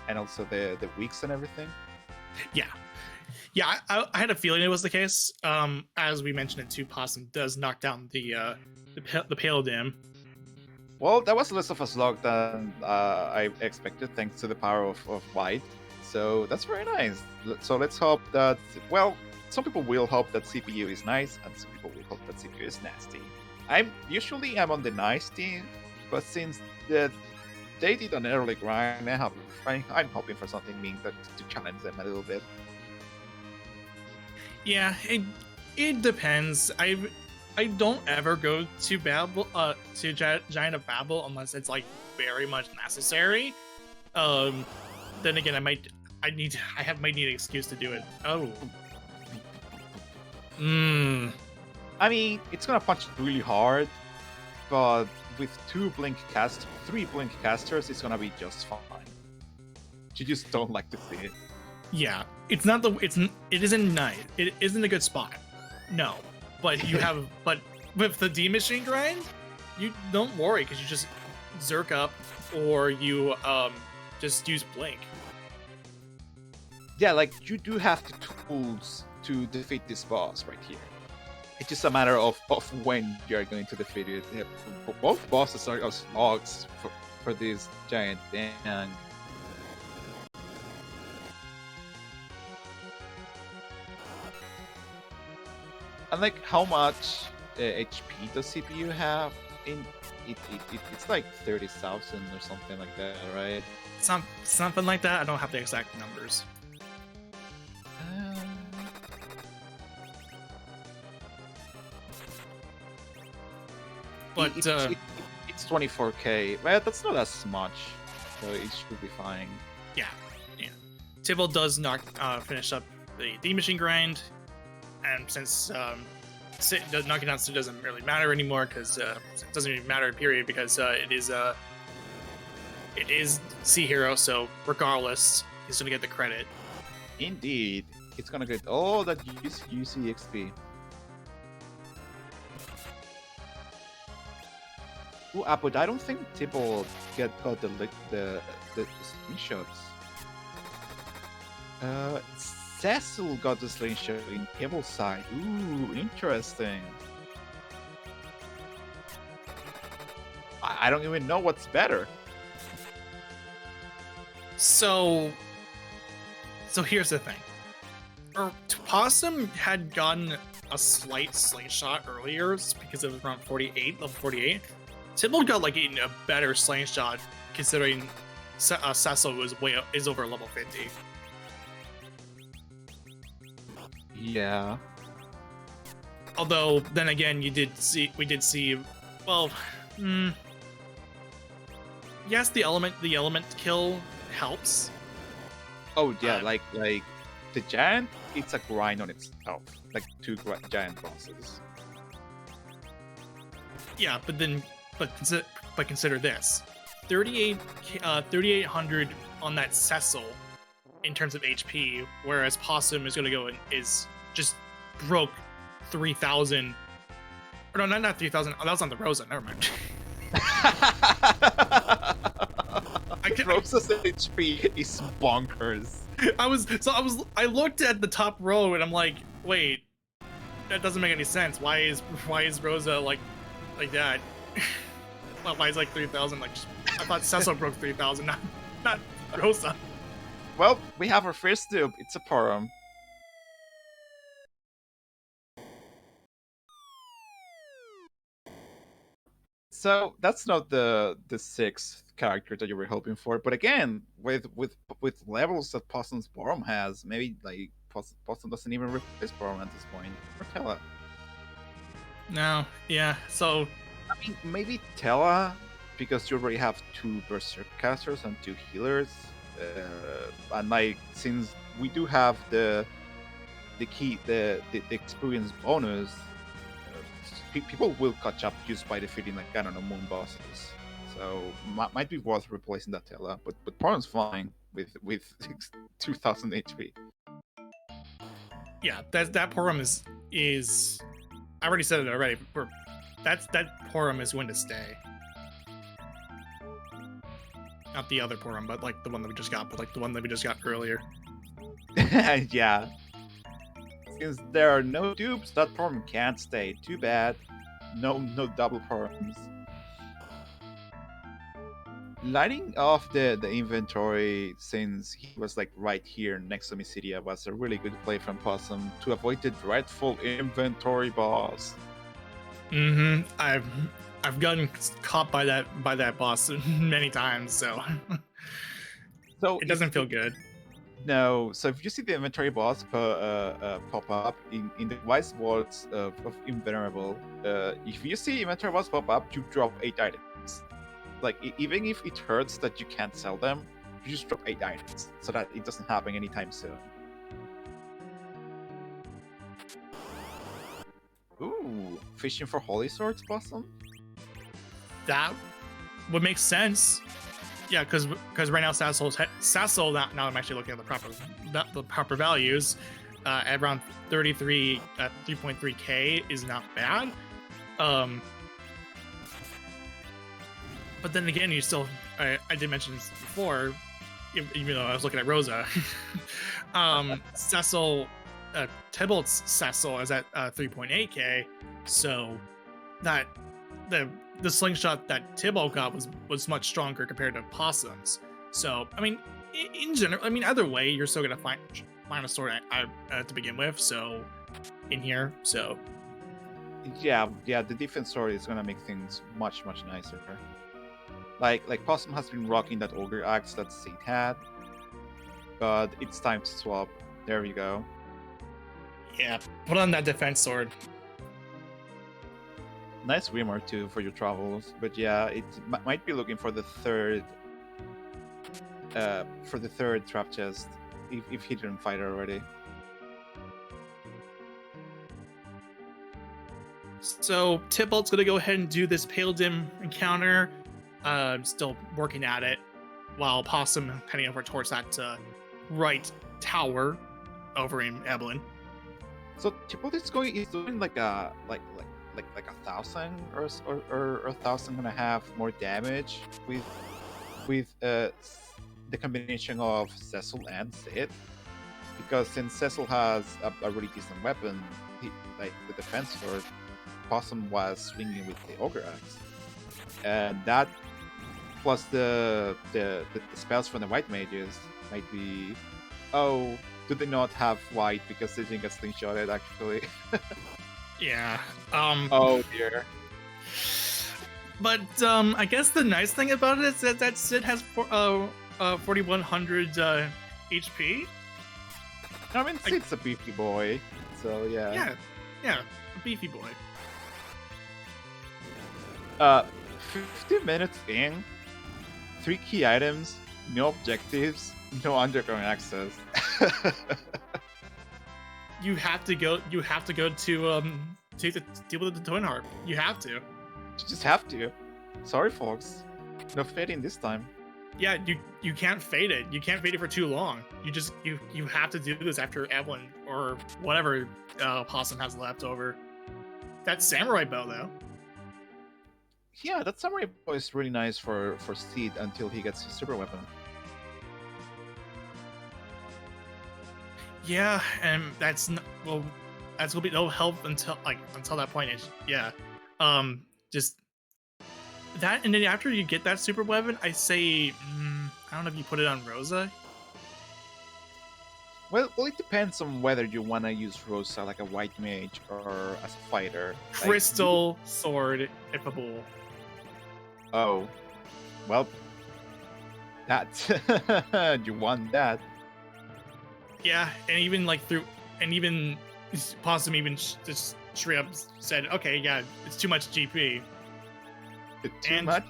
and also the weeks and everything. Yeah, I had a feeling it was the case. As we mentioned it too, Possum does knock down the pale dim. Well, that was less of a slog than I expected, thanks to the power of white. So that's very nice. So let's hope that, well, some people will hope that CPU is nice, and some people will hope that CPU is nasty. I'm on the nice team, but since they did an early grind, I'm hoping for something mean to challenge them a little bit. Yeah, it depends. I don't ever go to Babel to Giant of Babel unless it's like very much necessary. Then again, I might need an excuse to do it. Oh. I mean, it's gonna punch really hard, but with 3 blink casters, it's gonna be just fine. You just don't like to see it. Yeah, it isn't nice. It isn't a good spot. No, but you have but with the D machine grind, you don't worry because you just zerk up or you just use blink. Yeah, like you do have the tools to defeat this boss right here. It's just a matter of when you're going to defeat it. Yeah, both bosses are slogs for this giant thing. And like, how much HP does CPU have? It's like 30,000 or something like that, right? Something like that. I don't have the exact numbers. But it's 24k. Well, that's not as much, so it should be fine. Yeah. Tibble does finish up the D machine grind, and since knocking down Sid doesn't really matter anymore because it doesn't even matter period because it is C hero, so regardless, he's gonna get the credit. Indeed, it's gonna get all that UC XP. Ooh, but I don't think Tibble got the slingshots. Cecil got the slingshot in Tibble's side. Ooh, interesting. I don't even know what's better. So here's the thing. Possum had gotten a slight slingshot earlier because it was around level 48. Tibble got like a better slingshot considering Cecil is over level 50. Yeah. Although then again, we did see. Well, yes, the element kill helps. Oh yeah, like the giant, it's a grind on itself, like 2 giant bosses. Yeah, but consider this: 3,800 on that Cecil in terms of HP, whereas Possum is going to go and is just broke 3,000. Or no, not 3,000. Oh, that was on the Rosa. Never mind. Rosa's HP is bonkers. I looked at the top row and I'm like, wait, that doesn't make any sense. Why is Rosa like that? Why is like 3,000? Like, I thought Cecil broke 3,000, not Rosa. Well, we have our first dupe. It's a Porum. So that's not the sixth character that you were hoping for, but again, with levels that Possum's Porum has, maybe like Possum doesn't even replace Porum at this point. Or Tella. No, yeah. So I mean, maybe Tella, because you already have 2 Berserk casters and 2 healers, and like since we do have the experience bonus, people will catch up just by defeating like I don't know moon bosses. So might be worth replacing that Tella, but Porum's fine with 2,000 HP. yeah, that Porum is I already said it already. That Porum is going to stay. Not the other Porum, but like the one that we just got, earlier. Yeah. Since there are no dupes, that Porum can't stay. Too bad. No double Porums. Lighting off the inventory, since he was like right here next to Mysidia, was a really good play from Possum to avoid the dreadful inventory boss. Mm-hmm. I've gotten caught by that boss many times, so it doesn't feel good. No, so if you see the inventory boss pop up in the wise words of Invulnerable, if you see inventory boss pop up, you drop 8 items. Like, even if it hurts that you can't sell them, you just drop 8 items, so that it doesn't happen anytime soon. Ooh, fishing for holy swords, Possum? That would make sense. Yeah, because right now Sassel, now I'm actually looking at the proper values, at around 3.3k is not bad. But then again, you still, I did mention this before, even though I was looking at Rosa. Cecil, Tybalt's Cecil is at 3.8k, so that the slingshot that Tybalt got was much stronger compared to Possum's. So I mean, in general, I mean either way, you're still gonna find a sword to begin with. So in here, so yeah, the defense sword is gonna make things much nicer. Like Possum has been rocking that ogre axe that Saint had, but it's time to swap. There we go. Yeah, put on that defense sword. Nice Wimmer too for your travels, but yeah, it might be looking for the third trap chest if he didn't fight it already. So Tybalt's gonna go ahead and do this Pale Dim encounter. Still working at it, while Possum heading over towards that right tower over in Evelyn. So Tybalt is doing like a 1,000 or 1,500 more damage with the combination of Cecil and Sid, because since Cecil has a really decent weapon, like the defense sword, Possum was swinging with the ogre axe, and that plus the spells from the white mages might be. Oh, do they not have white because they didn't get slingshotted actually? Yeah. Oh dear. But I guess the nice thing about it is that Sid has 4,100 HP. I mean, Sid's a beefy boy, so yeah. Yeah, a beefy boy. 50 minutes in, 3 key items, no objectives, no underground access. You have to go to deal with the Twin Harp. You have to. You just have to. Sorry, folks. No fading this time. Yeah, you can't fade it. You can't fade it for too long. You have to do this after Evelyn or whatever Possum has left over. That samurai bow though. Yeah, that samurai bow is really nice for Steed until he gets his super weapon. Yeah, and that's gonna be no help until that point. Yeah, just that, and then after you get that super weapon, I say I don't know if you put it on Rosa. Well, it depends on whether you want to use Rosa like a white mage or as a fighter. Crystal sword, if a bull. Oh, well, that you want that. Yeah, and even even Possum even just straight up said, okay, yeah, it's too much GP. Too much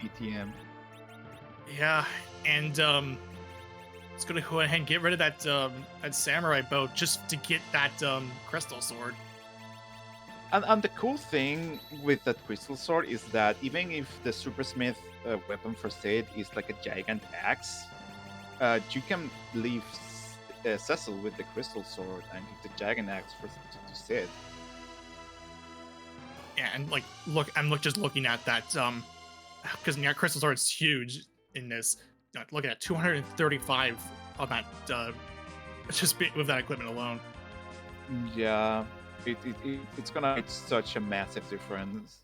PTM. Yeah, and it's gonna go ahead and get rid of that that samurai bow just to get that crystal sword. And the cool thing with that crystal sword is that even if the supersmith weapon for Sid is like a giant axe, you can leave Cecil with the crystal sword and the giant axe to Sid. Yeah, and I'm just looking at that because crystal sword is huge in this. Looking at 235 on that with that equipment alone. Yeah, it's gonna make such a massive difference.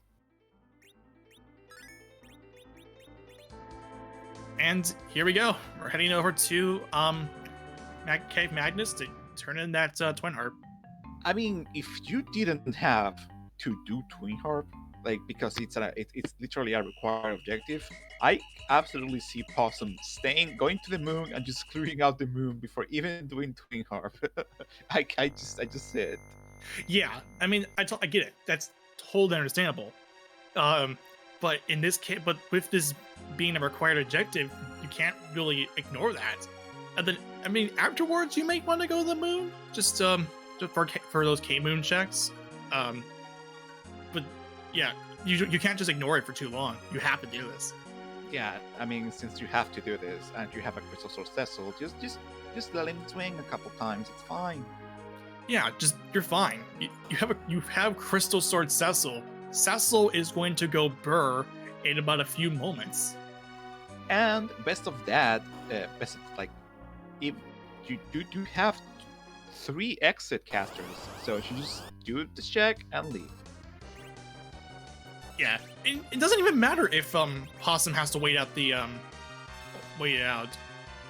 And here we go. We're heading over to Cave Magnus to turn in that twin harp. I mean, if you didn't have to do twin harp, like because it's literally a required objective, I absolutely see Possum going to the moon and just clearing out the moon before even doing twin harp. I just see it. Yeah, I mean, I get it. That's totally understandable. But in this case, but with this being a required objective, you can't really ignore that. And then, I mean, afterwards, you might want to go to the moon, just for those K-moon checks. But yeah, you can't just ignore it for too long. You have to do this. Yeah, I mean, since you have to do this and you have a crystal sword Cecil, just let him swing a couple times. It's fine. Yeah, you're fine. You have crystal sword Cecil. Cecil is going to go burr in about a few moments. And best of that, if you do have 3 exit casters, so you just do the check and leave. Yeah, it doesn't even matter if Possum has to wait out wait it out,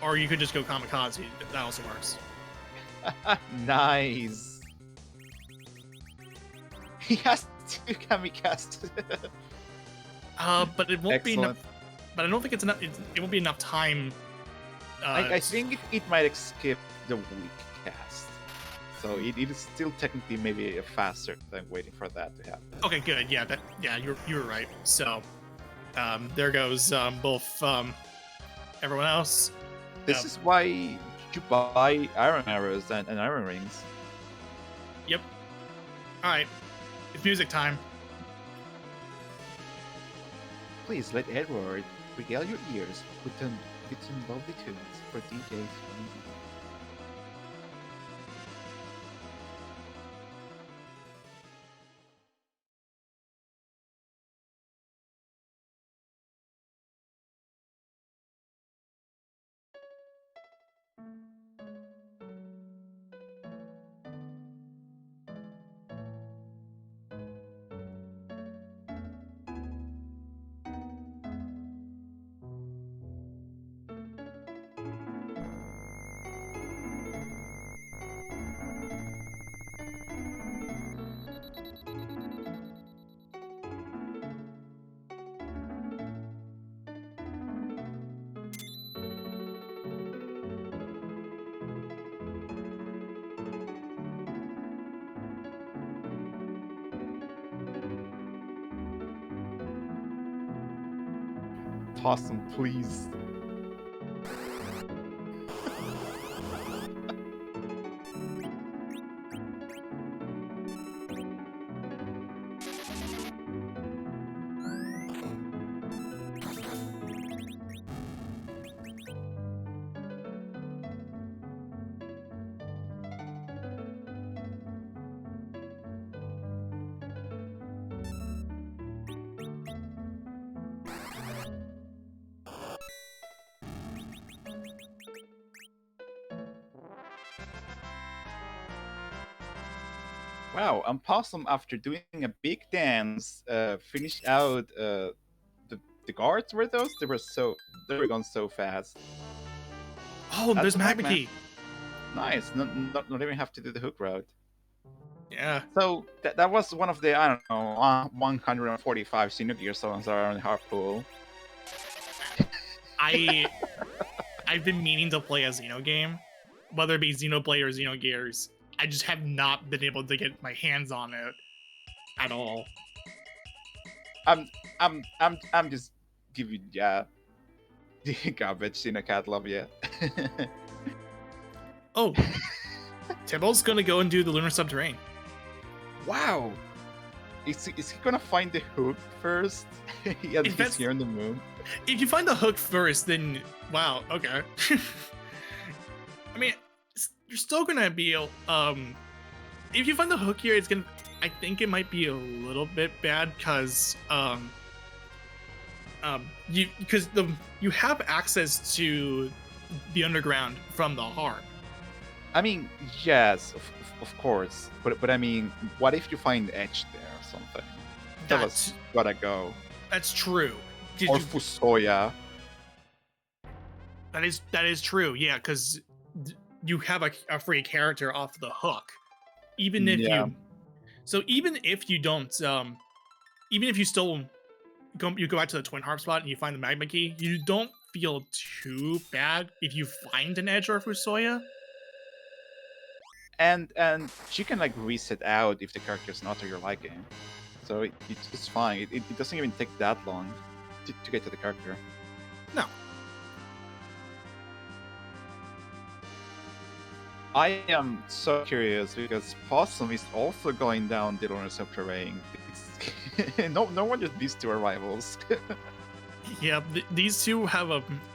or you could just go kamikaze. That also works. Nice. He has 2 kamikazes. But it won't be enough. Excellent. But I don't think it's enough. It won't be enough time. I think it might skip the weak cast, so it is still technically maybe faster than waiting for that to happen. Okay, good. Yeah, you were right. So, there goes both everyone else. This is why you buy iron arrows and iron rings. Yep. All right, it's music time. Please let Edward regale your ears with some lovely tunes for DJs. Possum, please. Wow, and Possum, after doing a big dance, finished out the guards. Were those? They were gone so fast. Oh, That's there's the Magma Magma. Key. Nice. Not even have to do the hook route. Yeah. So that was one of the, I don't know, 145 Xenogear songs that are on Harpool. I've been meaning to play a Xeno game, whether it be Xenoblade or Xenogears. I just have not been able to get my hands on it at all. I'm just giving the garbage in a catalog, yeah. Oh, Tybalt's gonna go and do the Lunar Subterrane. Wow. Is he gonna find the hook first? Yeah, he's here on the moon. If you find the hook first, then wow, okay. I mean, you're still gonna be if you find the hook here, it's gonna. I think it might be a little bit bad because you have access to the underground from the harp. I mean, yes, of course, but I mean, what if you find Edge there or something? That was gotta go. That's true. Or Fusoya. That is true. Yeah, because you have a free character off the hook, even if you. So even if you don't, even if you still go back to the Twin Harp spot and you find the Magma Key, you don't feel too bad if you find an Edge or Fusoya. And she can like reset out if the character's not to your liking, so it's fine. It doesn't even take that long to get to the character. No. I am so curious because Possum is also going down the Lunar Subterrane. No wonder these two are rivals. Yeah, these two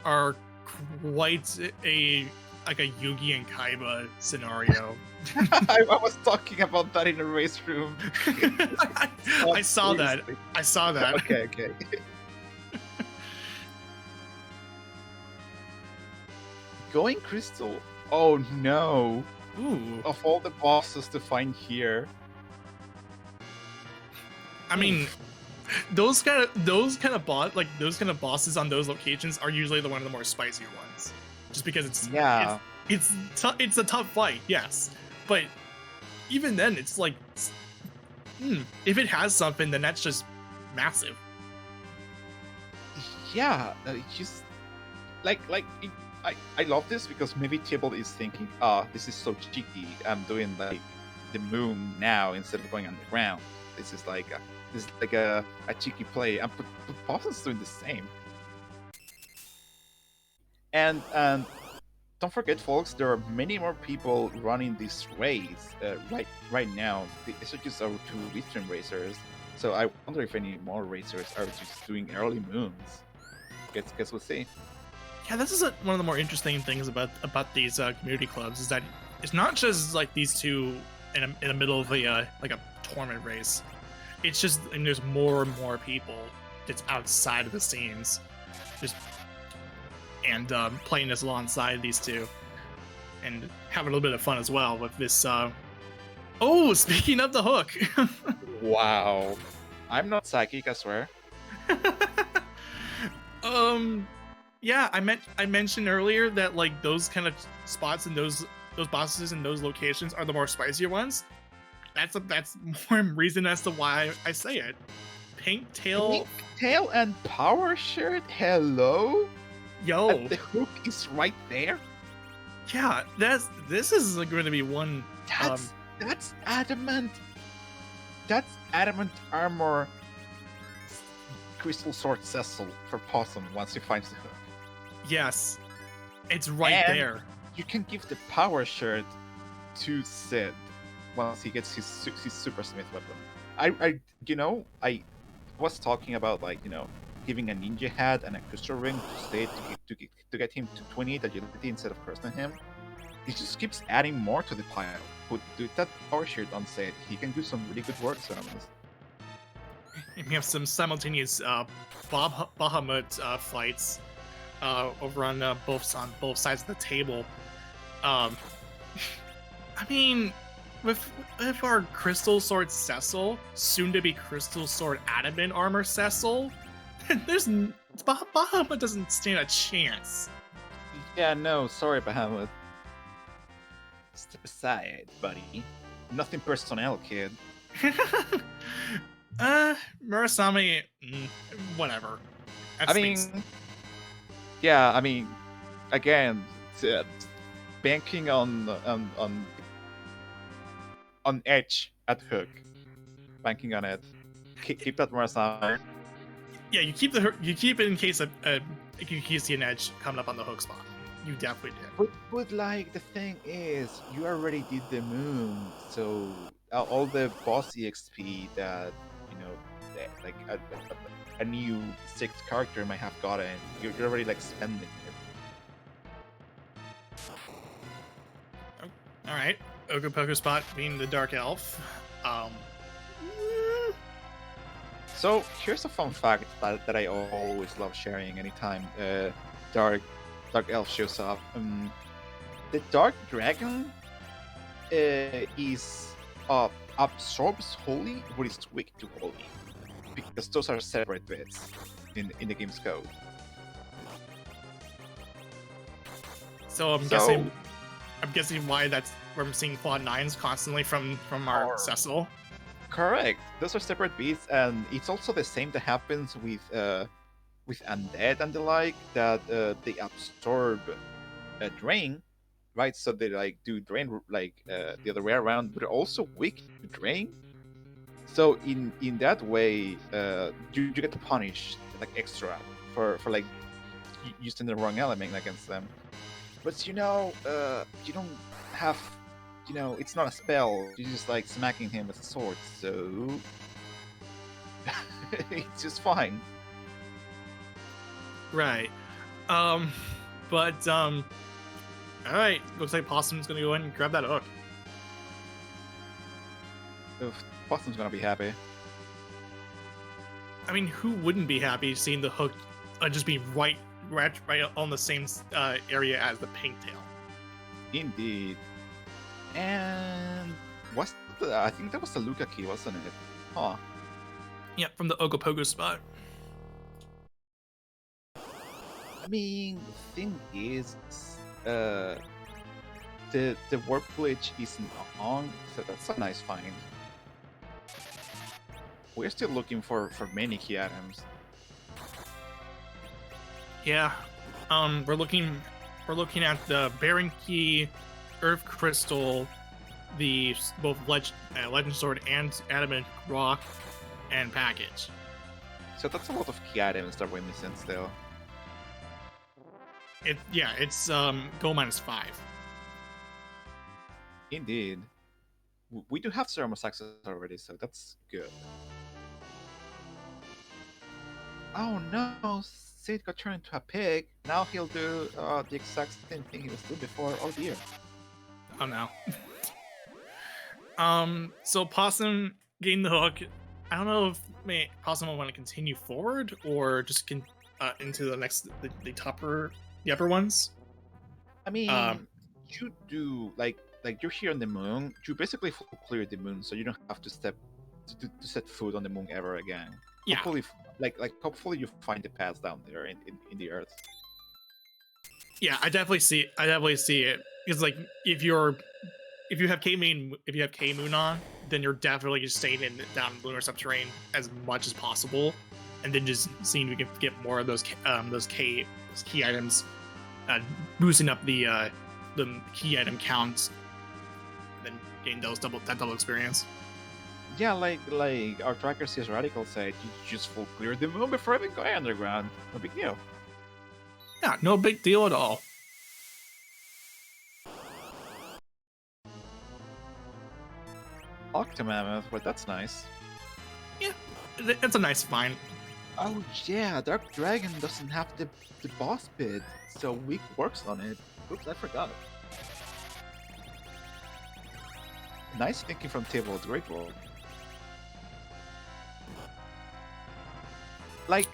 are quite a Yugi and Kaiba scenario. I was talking about that in the race room. I saw that. Okay. Going Crystal. Oh no. Ooh. Of all the bosses to find here. I mean, those kind of bosses on those locations are usually one of the more spicier ones, just because it's a tough fight, yes, but even then it's like, if it has something, then that's just massive. Yeah, just I love this because maybe Tibble is thinking, this is so cheeky. I'm doing like the moon now instead of going underground. This is like a cheeky play, and Possum's doing the same. And don't forget, folks, there are many more people running this race right now. These are just our two Eastern racers. So I wonder if any more racers are just doing early moons. Guess we'll see. Yeah, this is one of the more interesting things about these community clubs is that it's not just like these two in the middle of a tournament race. It's just, and there's more and more people that's outside of the scenes, just and playing this alongside these two, and having a little bit of fun as well with this. Oh, speaking of the hook. Wow, I'm not psychic, I swear. Yeah, I mentioned earlier that like those kind of spots and those bosses in those locations are the more spicier ones. That's more reason as to why I say it. Pink Tail and Power Shirt. Hello. Yo, and the hook is right there. Yeah, this is going to be one. That's adamant. That's adamant armor. Crystal Sword Cecil for Possum once he finds the hook. Yes, it's right there. You can give the Power Shirt to Sid once he gets his Super Smith weapon. I was talking about giving a ninja hat and a crystal ring to get him to 28 agility instead of cursing him. He just keeps adding more to the pile. Put that Power Shirt on Sid. He can do some really good work ceremonies. We have some simultaneous Bahamut fights over on both sides of the table. I mean, with our Crystal Sword Cecil, soon to be Crystal Sword Adamant Armor Cecil, Bahamut doesn't stand a chance. Yeah, no, sorry, Bahamut. Step aside, buddy. Nothing personnel, kid. Murasame, whatever. That's I mean, yeah, I mean, again, banking on edge at hook, banking on it. Keep that Murasame. Yeah, you keep it in case you see an edge coming up on the hook spot. You definitely did. But like the thing is, you already did the moon, so all the boss EXP that like a new sixth character might have gotten, you're already like spending it. All right, Ogopogo spot being the dark elf. So here's a fun fact that I always love sharing anytime dark elf shows up. The dark dragon is absorbs holy, but is weak to holy, because those are separate bits in the game's code. So I'm guessing why we're seeing quad 9s constantly from our Cecil. Correct. Those are separate beats, and it's also the same that happens with undead and the like, that they absorb drain, right? So they like do drain like the other way around, but they're also weak to drain. So in that way, you get to punish like extra for like using the wrong element against them. But you don't have, it's not a spell. You're just like smacking him with a sword, so it's just fine. Right. All right. Looks like Possum's gonna go in and grab that hook. Oof, Possum's gonna be happy. I mean, who wouldn't be happy seeing the hook just be right on the same area as the pink tail? Indeed. And I think that was the Luca key, wasn't it? Huh. Yeah, from the Ogopogo spot. I mean, the thing is, the warp glitch isn't on, so that's a nice find. We're still looking for many key items. Yeah, we're looking at the Baron Key, Earth Crystal, the both Legend Sword and Adamant Rock, and Package. So that's a lot of key items that we're missing still. It's go -5. Indeed. We do have Ceramos access already, so that's good. Oh no, Sid got turned into a pig. Now he'll do the exact same thing he was doing before. Oh dear. Oh no. So Possum gained the hook. I don't know if Possum will want to continue forward or just into the upper ones. I mean, you do like you're here on the moon. You basically full clear the moon, so you don't have to set foot on the moon ever again. Yeah. Hopefully, hopefully you find the paths down there in the earth. Yeah, I definitely see it. Because like if you have K Moon on, then you're definitely just staying down in lunar subterranean as much as possible, and then just seeing if we can get more of those key items, boosting up the key item counts, then gain that double experience. Yeah, like our tracker says, Radical said, you just full clear the moon before even going underground. No big deal. Yeah, no big deal at all. Octomammoth, but that's nice. Yeah, it's a nice find. Oh yeah, Dark Dragon doesn't have the boss bid, so Weak works on it. Oops, I forgot. Nice thinking from Table of the Great World. Like,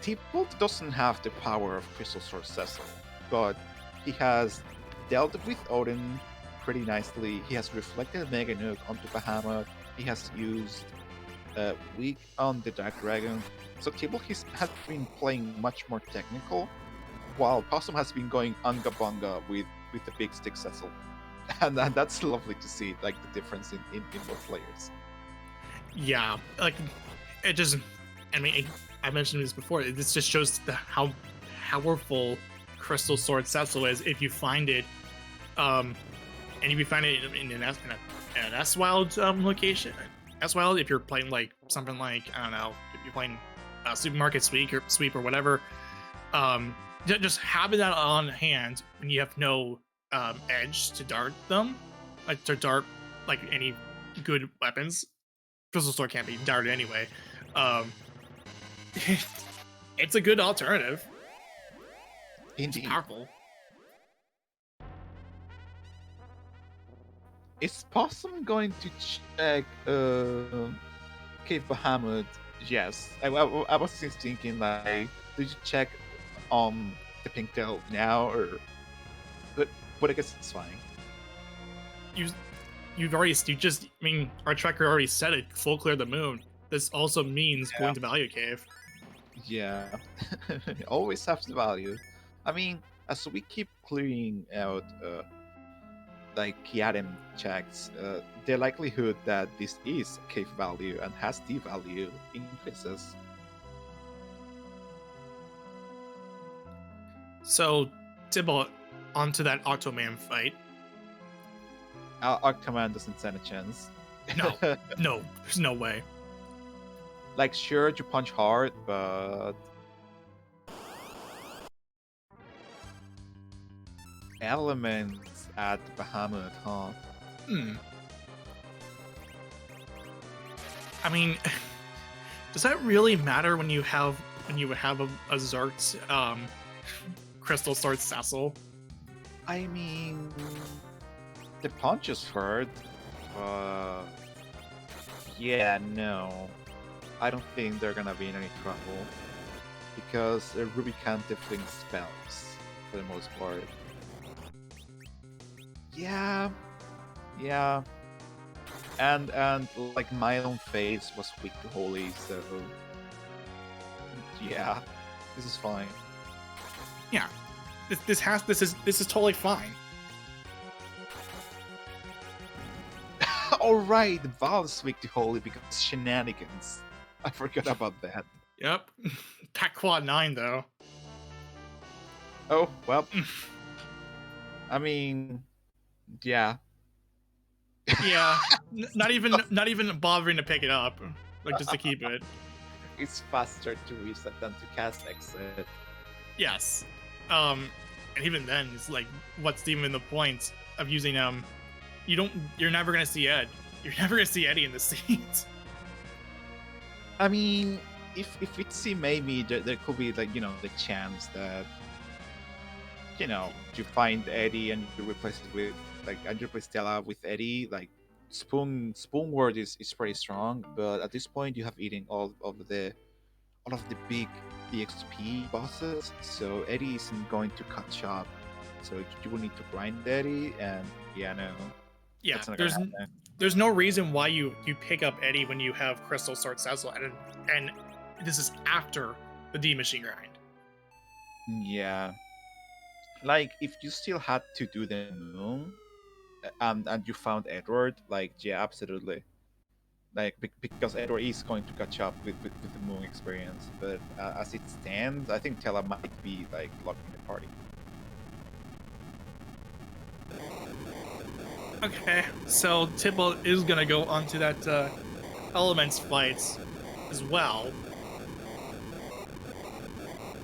T-Bolt doesn't have the power of Crystal Sword Cecil, but he has dealt with Odin, pretty nicely. He has reflected Mega Nuke onto Bahamut. He has used Weak on the Dark Dragon. So Tibble has been playing much more technical, while Possum has been going unga bunga with the big stick Cecil. And that's lovely to see, like the difference in both players. Yeah, like it just. I mean, I mentioned this before. This just shows how powerful Crystal Sword Cecil is if you find it, and if you find it in an S Wild location. S Wild, if you're playing like something like, I don't know, if you're playing Supermarket Sweep or whatever, just having that on hand when you have no edge to dart them, like to dart like any good weapons. Crystal Sword can't be darted anyway. It's a good alternative. Indeed. It's powerful. Is Possum going to check Cave Bahamut? Yes. I was just thinking, like, did you check the pink tail now, or but I guess it's fine. You've already I mean, our tracker already said it, full clear the moon. This also means going to Value Cave. Yeah. Always have the value. I mean, as we keep clearing out like Kiadem checks, the likelihood that this is cave value and has D value increases. So, Tibble, onto that Octoman fight. Our command doesn't stand a chance. No, no, there's no way. Like, sure, you punch hard, but elements at Bahamut, huh? I mean, does that really matter when you have a Zert Crystal Sword Cecil? I mean, the punches hurt, but yeah, no. I don't think they're gonna be in any trouble because Ruby can't deflect spells for the most part. Yeah, and like my own face was weak to holy, so yeah, this is fine. Yeah, this is totally fine. All right, Val's weak to holy because shenanigans. I forgot about that. Yep. Pack Quad 9 though. Oh well. I mean, yeah. Yeah. Not even bothering to pick it up, like just to keep it. It's faster to reset than to cast exit. Yes. And even then, it's like, what's even the point of using you're never gonna see Ed. You're never gonna see Eddie in the seat. I mean, if it's see maybe there could be, like, you know, the chance that, you know, you find Eddie and you replace it with, like, and you replace Stella with Eddie. Like, Spoon Word is pretty strong, but at this point you have eaten all of the big EXP bosses, so Eddie isn't going to catch up. So you will need to grind Eddie, and yeah, no. Yeah, there's no reason why you pick up Eddie when you have Crystal Sword Cecil, and this is after the D Machine grind. Yeah, like if you still had to do the moon, and you found Edward, like, yeah, absolutely. Like, because Edward is going to catch up with the moon experience, but as it stands, I think Tella might be like locking the party. Okay, so Tibble is gonna go onto that Elements fight as well.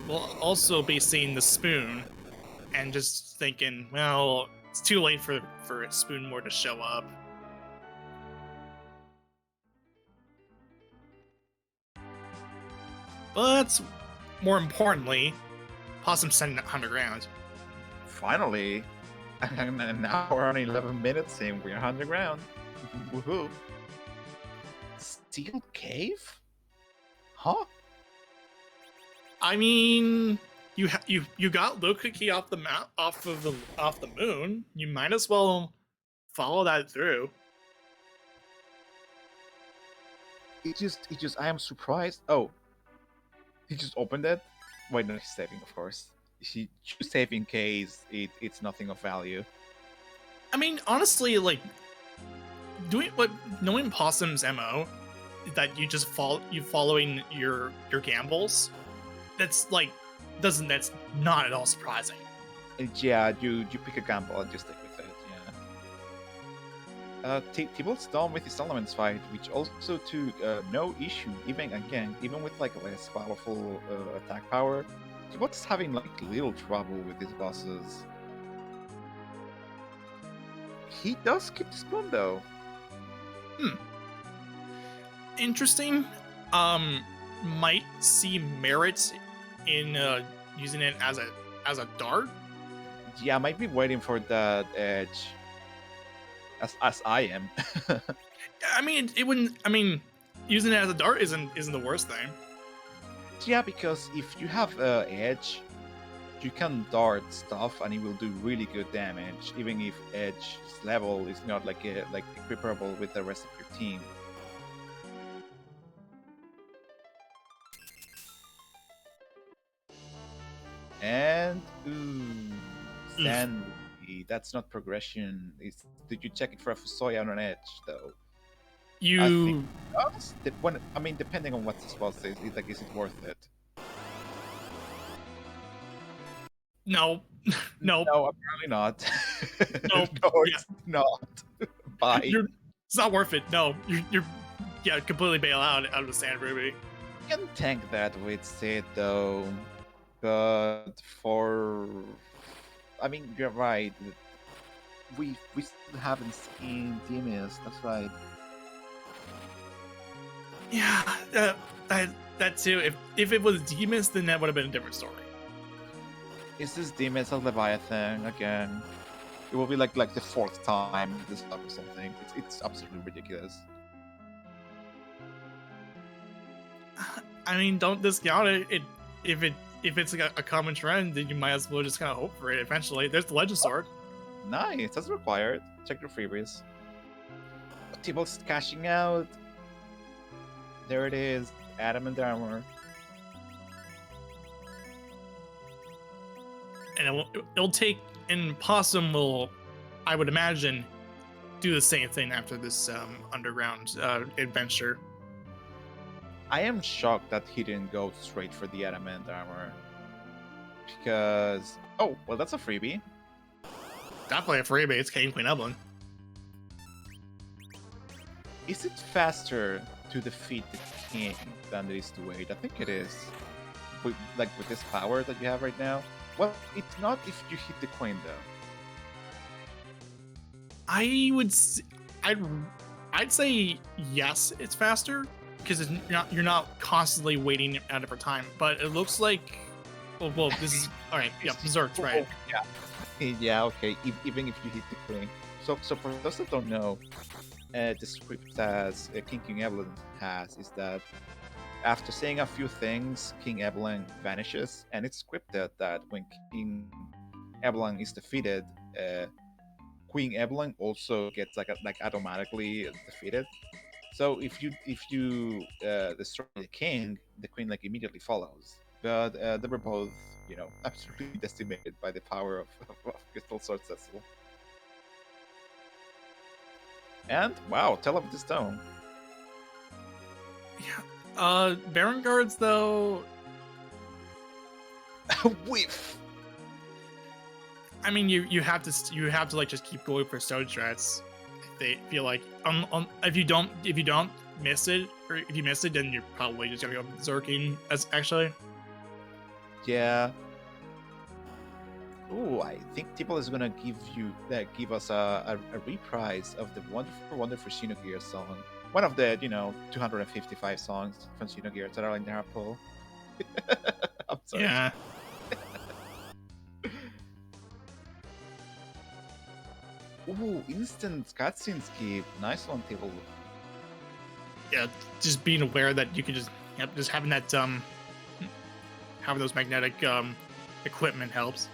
We'll also be seeing the Spoon, and just thinking, well, it's too late for Spoon more to show up. But more importantly, Possum sending it underground. Finally, and now we're on 11 minutes and we're underground. Woohoo! Sealed cave? Huh? I mean, you got Low Cookie off the map, off the moon. You might as well follow that through. I am surprised. Oh, he just opened it. Wait, no, he's saving, of course. He choose save in case it's nothing of value. I mean, honestly, like knowing Possum's MO, that you just following your gambles, that's not at all surprising. And yeah, you pick a gamble and just stick with it. Yeah. Tibble's done with his elements fight, which also took no issue. Even with like less powerful attack power, Tibble's having like little trouble with his bosses. He does keep the spoon though. Interesting. Might see merit in using it as a dart. Yeah, I might be waiting for that edge. As I am. I mean, it wouldn't. I mean, using it as a dart isn't the worst thing. Yeah, because if you have edge, you can dart stuff and it will do really good damage, even if edge's level is not like equiparable with the rest of your team. And Sandy, that's not progression. Did you check it for a Fusoya on an edge though? Depending on what the spot says, is it worth it? No. No, apparently not. No, it's not. Bye. It's not worth it. No, you're completely bail out of the Sand Ruby. You can tank that with Sid though, but you're right. We still haven't seen Demis. That's right. Yeah, that too. If it was Demis, then that would have been a different story. Is this Demis as Leviathan again? It will be like the fourth time this stuff or something. It's absolutely ridiculous. I mean, don't discount it. If it's like a common trend, then you might as well just kind of hope for it. Eventually, there's the Legend Sword. Nice, that's required. Check your freebies. Tibble's cashing out. There it is, Adamant Armor. And it'll take, and Possum will, I would imagine, do the same thing after this underground adventure. I am shocked that he didn't go straight for the Adamant Armor. Because... Oh, well, that's a freebie. Definitely a freebie. It's King Queen Evelyn. Is it faster to defeat the king than it is to wait? I think it is. With this power that you have right now. Well, it's not if you hit the queen, though. I'd say yes, it's faster because you're not constantly waiting at it for time. But it looks like, well, this is all right. Yeah, Berserk's right. Yeah, okay. Even if you hit the queen. So for those that don't know, the script as King Evelyn has is that after saying a few things, King Evelyn vanishes, and it's scripted that when King Evelyn is defeated, Queen Evelyn also gets automatically defeated. So if you destroy the king, the queen immediately follows. But they were both, absolutely decimated by the power of Crystal Sword Cecil. And wow, tell of the stone. Yeah. Baron Guards though. Whiff. I mean, you have to just keep going for stone strats. They feel like if you don't miss it, or if you miss it, then you're probably just gonna go Berserking as actually. Yeah. Ooh, I think Tibble is gonna give us a reprise of the wonderful Shinogear song. One of the 255 songs from Shinogear that are in the pool. I'm sorry. Yeah. Ooh, instant cutscene skip. Nice one, Tibble. Yeah, just being aware that you can just having that having those magnetic equipment helps.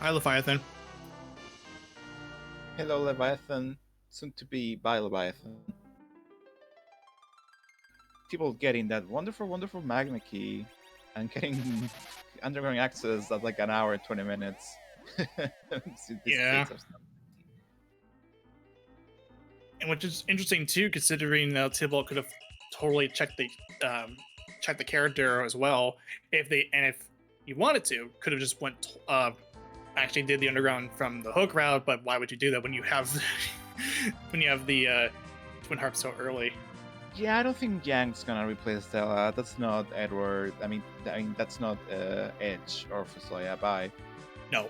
Hi, Leviathan. Hello, Leviathan. Soon to be by Leviathan. People getting that wonderful, wonderful magma key and getting underground access at like an hour and 20 minutes. This Yeah. states of stuff. And which is interesting too, considering Tybalt could have totally checked the character as well if he wanted to, could have just went actually did the underground from the hook route. But why would you do that when you have when you have the twin harp so early? Yeah, I don't think Yang's gonna replace Stella. That's not Edward. I mean, that's not Edge or Fusoya. Bye. No.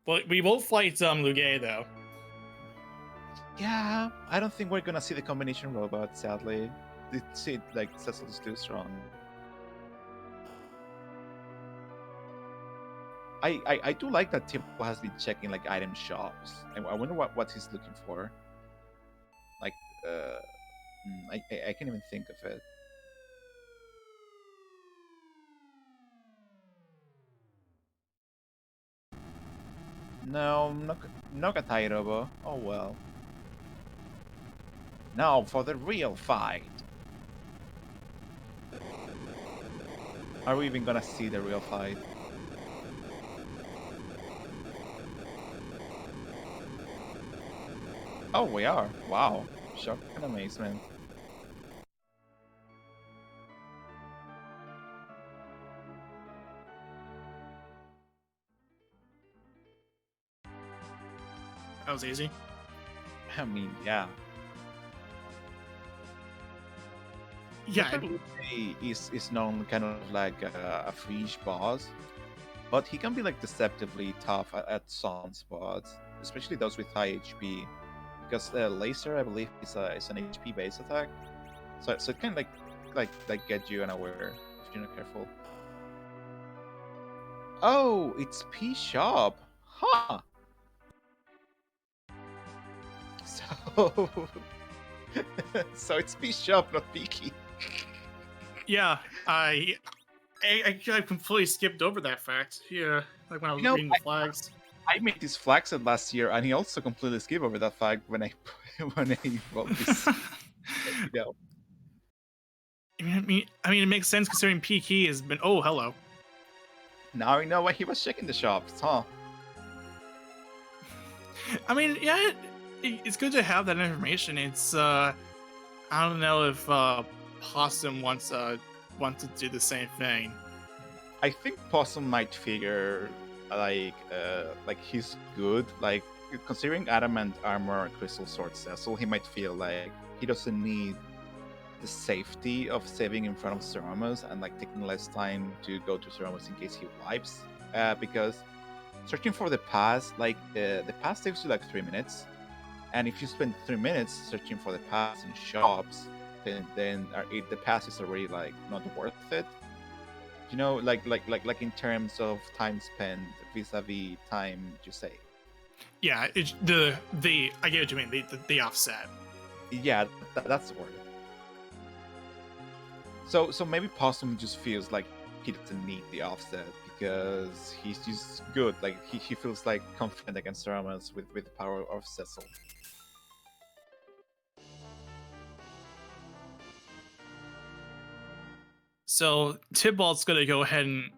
Well, we both fight Lugay though. Yeah, I don't think we're gonna see the combination robot. Sadly, it like Cecil's too strong. I do like that Timo has been checking like item shops. I wonder what he's looking for. Like, I can't even think of it. No, no Katai Robo. Oh well. Now for the real fight. Are we even gonna see the real fight? Oh, we are. Wow. Shock and amazement. That was easy. I mean, yeah. Yeah. Rivalry is known kind of like a freeze boss, but he can be like deceptively tough at some spots, especially those with high HP. Because laser, I believe, is an HP based attack, so it can like get you unaware if you're not careful. Oh, it's P Shop, huh? So, so it's P Shop, not Peaky. Yeah, I completely skipped over that fact. Yeah, like when I was You know, reading the flags. I made this flag set last year, and he also completely skipped over that fact when I when I wrote this. You know. I mean, it makes sense considering P-Key has been. Oh, hello. Now I know why he was checking the shops, huh? I mean, yeah, it's good to have that information. It's I don't know if Possum wants to do the same thing. I think Possum might figure like he's good. Like considering adamant armor and crystal sword Cecil, he might feel like he doesn't need the safety of saving in front of Ceremus and like taking less time to go to Ceremus in case he wipes. Because searching for the pass, like the pass takes you like 3 minutes, and if you spend 3 minutes searching for the pass in shops, then the pass is already like not worth it. You know, like in terms of time spent vis-a-vis time you save. Yeah, it's the I get what you mean. The offset. Yeah, that's the word. So maybe Possum just feels like he doesn't need the offset because he's just good. Like he feels like confident against Ramas with the power of Cecil. So Tybalt's gonna go ahead and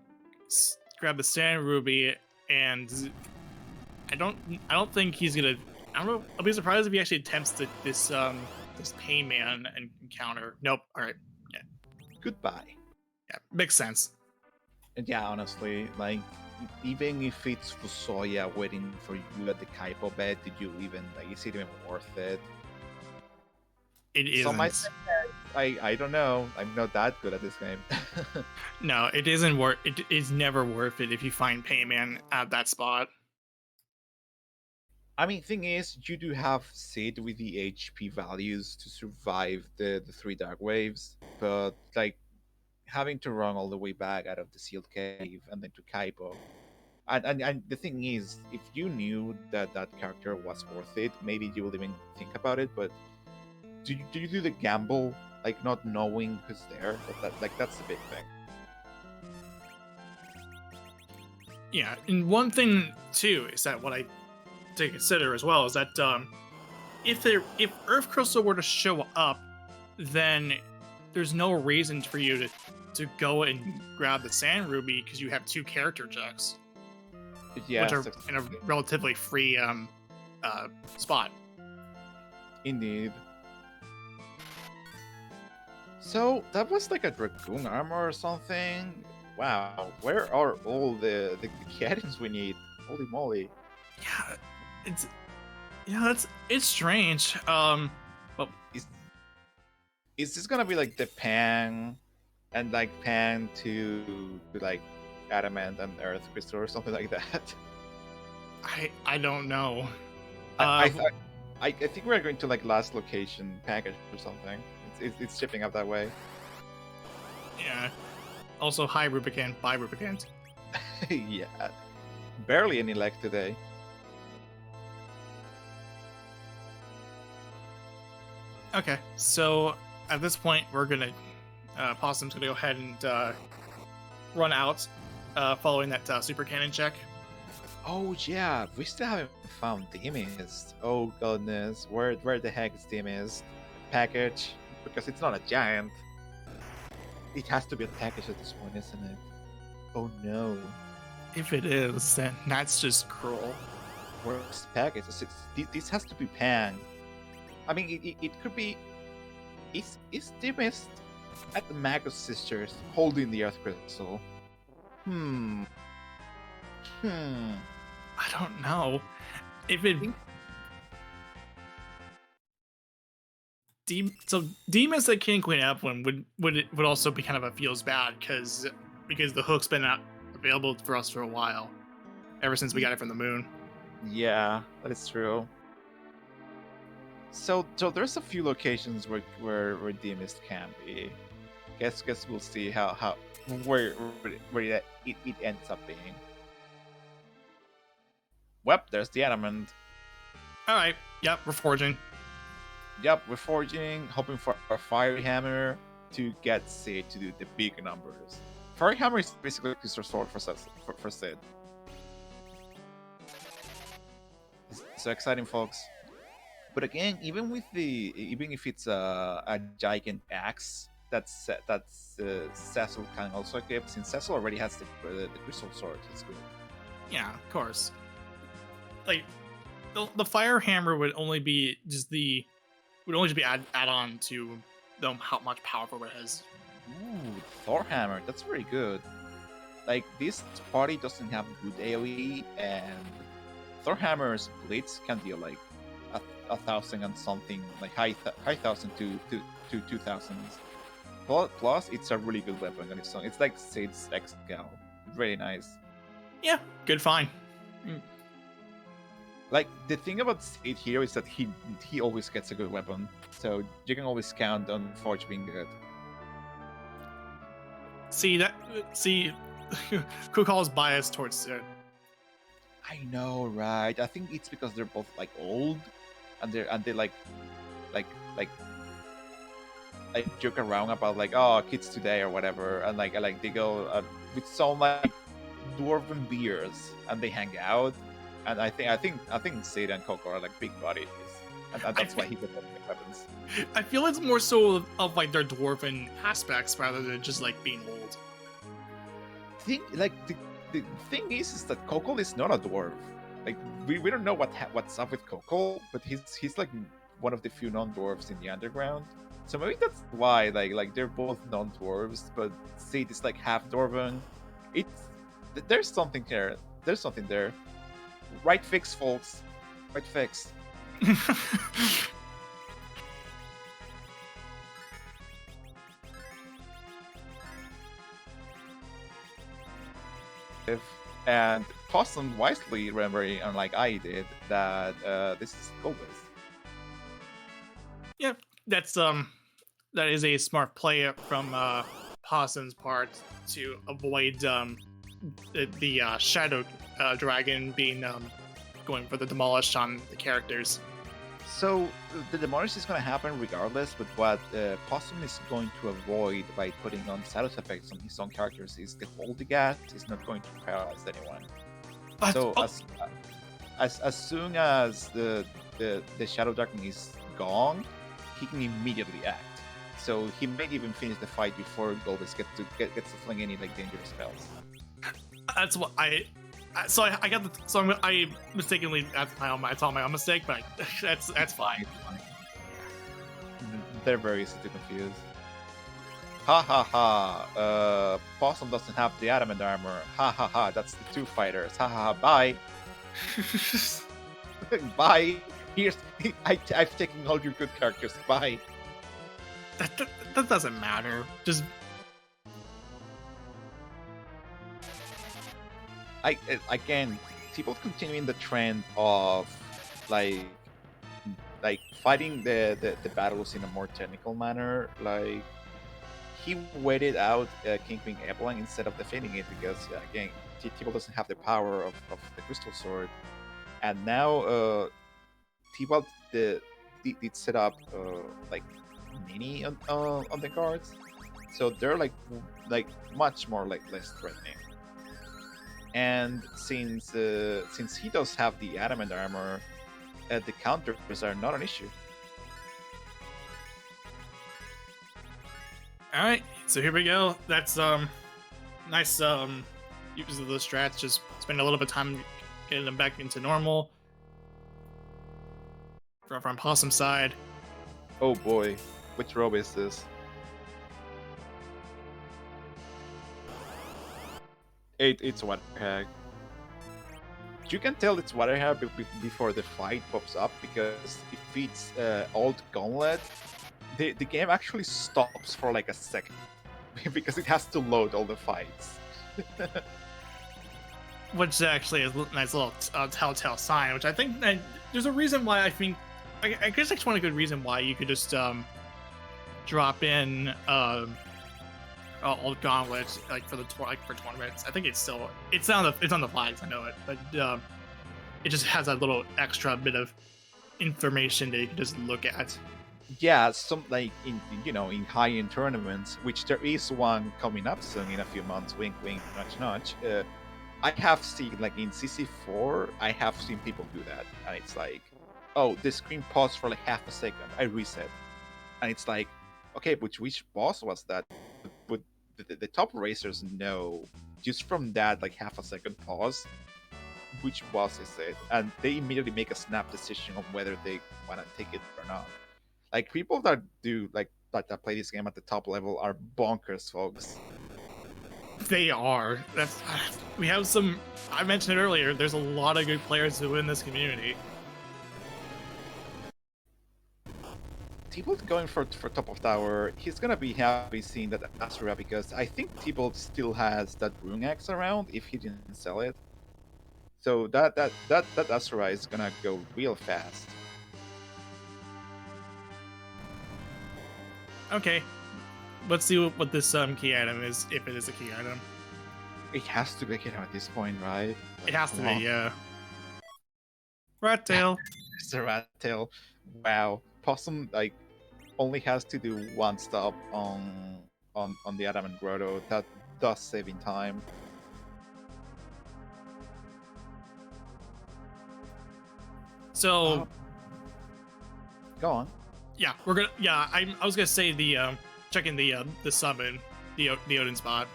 grab the Sand Ruby, and I don't think he's gonna. I don't know. I'll be surprised if he actually attempts this Pain Man encounter. Nope. All right. Yeah. goodbye. Yeah, makes sense. And yeah, honestly, like even if it's Fusoya waiting for you at the Kaipo bed, did you even like? Is it even worth it? It Some might isn't. say, I don't know. I'm not that good at this game. No, it isn't worth. It is never worth it if you find Payman at that spot. I mean, thing is, you do have Sid with the HP values to survive the three dark waves, but like having to run all the way back out of the sealed cave and then to Kaipo. And the thing is, if you knew that that character was worth it, maybe you would even think about it. But do you do the gamble, like not knowing who's there? Like that's the big thing. Yeah, and one thing too is that what I to consider as well is that if Earth Crystal were to show up, then there's no reason for you to go and grab the Sand Ruby because you have 2 character checks, Yeah, which are in a relatively free spot. indeed. So that was like a dragoon armor or something. Wow, where are all the items we need? Holy moly! Yeah, it's it's strange. But Is is this gonna be like the pan and like pan to like adamant and earth crystal or something like that? I don't know. I, thought, I think we're going to like last location package or something. It's shipping up that way. Yeah. Also, hi Rubicant, bye Rubicant. Yeah, barely any leg today. Okay, so at this point, we're gonna Possum's gonna go ahead and run out, following that super cannon check. Oh yeah, we still haven't found Demist. Oh goodness, where the heck is Demist? Package? Because it's not a giant. It has to be a package at this point, isn't it? Oh no. If it is, then that's just cruel. Where's the package? This has to be Pan. I mean, it could be. Is Demist at the Magus Sisters holding the Earth Crystal? Hmm. I don't know if it. So Demons at King Queen Evelyn would also be kind of a feels bad because the hook's been out available for us for a while, ever since we got it from the moon. Yeah, that is true. So there's a few locations where Demist can be. Guess we'll see how where it ends up being. Well, there's the adamant. All right, yep, we're forging. Yep, we're forging, hoping for a fiery hammer to get Sid to do the big numbers. Fiery hammer is basically a sword for Sid. It's so exciting, folks. But again, even if it's a giant axe, that's Cecil can also equip. Since Cecil already has the crystal sword, it's good. Yeah, of course. Like the fire hammer would only be add on to how much powerful it has. Ooh, Thor hammer, that's very good. Like this party doesn't have good AoE, and Thor hammer's blitz can deal like 1,000 and something, like high 1,000 to 2,000. Plus, it's a really good weapon on its own. It's like Sid's X-Gal. Really nice. Yeah, good find. Like the thing about Sid here is that he always gets a good weapon, so you can always count on Forge being good. See Kukal's biased towards Sid. I know, right? I think it's because they're both like old, and they like joke around about like, oh, kids today or whatever, and like they go with some like dwarven beers and they hang out, and I think Sid and Coco are like big buddies, and that's why he gets the weapons. I feel it's more so of like their dwarven aspects rather than just like being old. The thing is that Coco is not a dwarf. Like we don't know what's up with Coco, but he's like one of the few non-dwarves in the underground. So maybe that's why like they're both non-dwarves, but Seed is like half dwarven. It's there's something there. There's something there. Right fix, folks. Right fix. And Possum wisely remembering, unlike I did, that this is Golbez. Yep, that is a smart play from Possum's part to avoid the Shadow Dragon being going for the demolish on the characters. So the demolish is going to happen regardless, but what Possum is going to avoid by putting on status effects on his own characters is the Holdigat is not going to paralyze anyone. So as soon as the Shadow Dragon is gone, he can immediately act. So he may even finish the fight before Golbez gets to fling any like dangerous spells. That's what I got the I mistakenly that's my own mistake, but that's fine. They're very easy to confuse. Ha ha ha! Possum doesn't have the adamant armor. Ha ha ha! That's the two fighters. Ha ha ha! Bye. Bye. Here's I've taken all your good characters. Bye. That doesn't matter. Just Again, people continuing the trend of like fighting the battles in a more technical manner. Like he waited out King Queen Evelyn instead of defending it because again, Tibalt doesn't have the power of the Crystal Sword, and now Tibalt did set up like mini on the guards, so they're like much more like less threatening. And since he does have the adamant armor, the counters are not an issue. all right. So here we go. That's nice use of those strats. Just spend a little bit of time getting them back into normal. From Possum side. Oh boy, which robe is this? It's Waterhag. You can tell it's Waterhag before the fight pops up because if it's Old Gauntlet, the game actually stops for like a second because it has to load all the fights. Which actually is a nice little telltale sign, which I think there's a reason why I think I guess that's one good reason why you could just drop in Old Gauntlet like for tournaments. I think it's on the flags. I know it, but it just has a little extra bit of information that you can just look at. Yeah, some like in high-end tournaments, which there is one coming up soon in a few months. Wink, wink, nudge, nudge. I have seen like in CC4, I have seen people do that, and it's like, oh, the screen paused for like half a second. I reset, and it's like, okay, but which boss was that? But the top racers know just from that like half a second pause which boss is it, and they immediately make a snap decision on whether they want to take it or not. Like people that do like that play this game at the top level are bonkers, folks. They are. We have some. I mentioned it earlier. There's a lot of good players who in this community. Tybalt going for top of tower, he's gonna be happy seeing that Asura because I think Tybalt still has that rune axe around if he didn't sell it. So that Asura is gonna go real fast. Okay, let's see what this key item is, if it is a key item. It has to be him at this point, right? It has to be, yeah. Rat tail. It's a rat tail. Wow. Possum like only has to do one stop on the Adamant Grotto. That does save in time. So go on. Yeah, we're gonna. Yeah, I was gonna say the checking the summon, the Odin spot.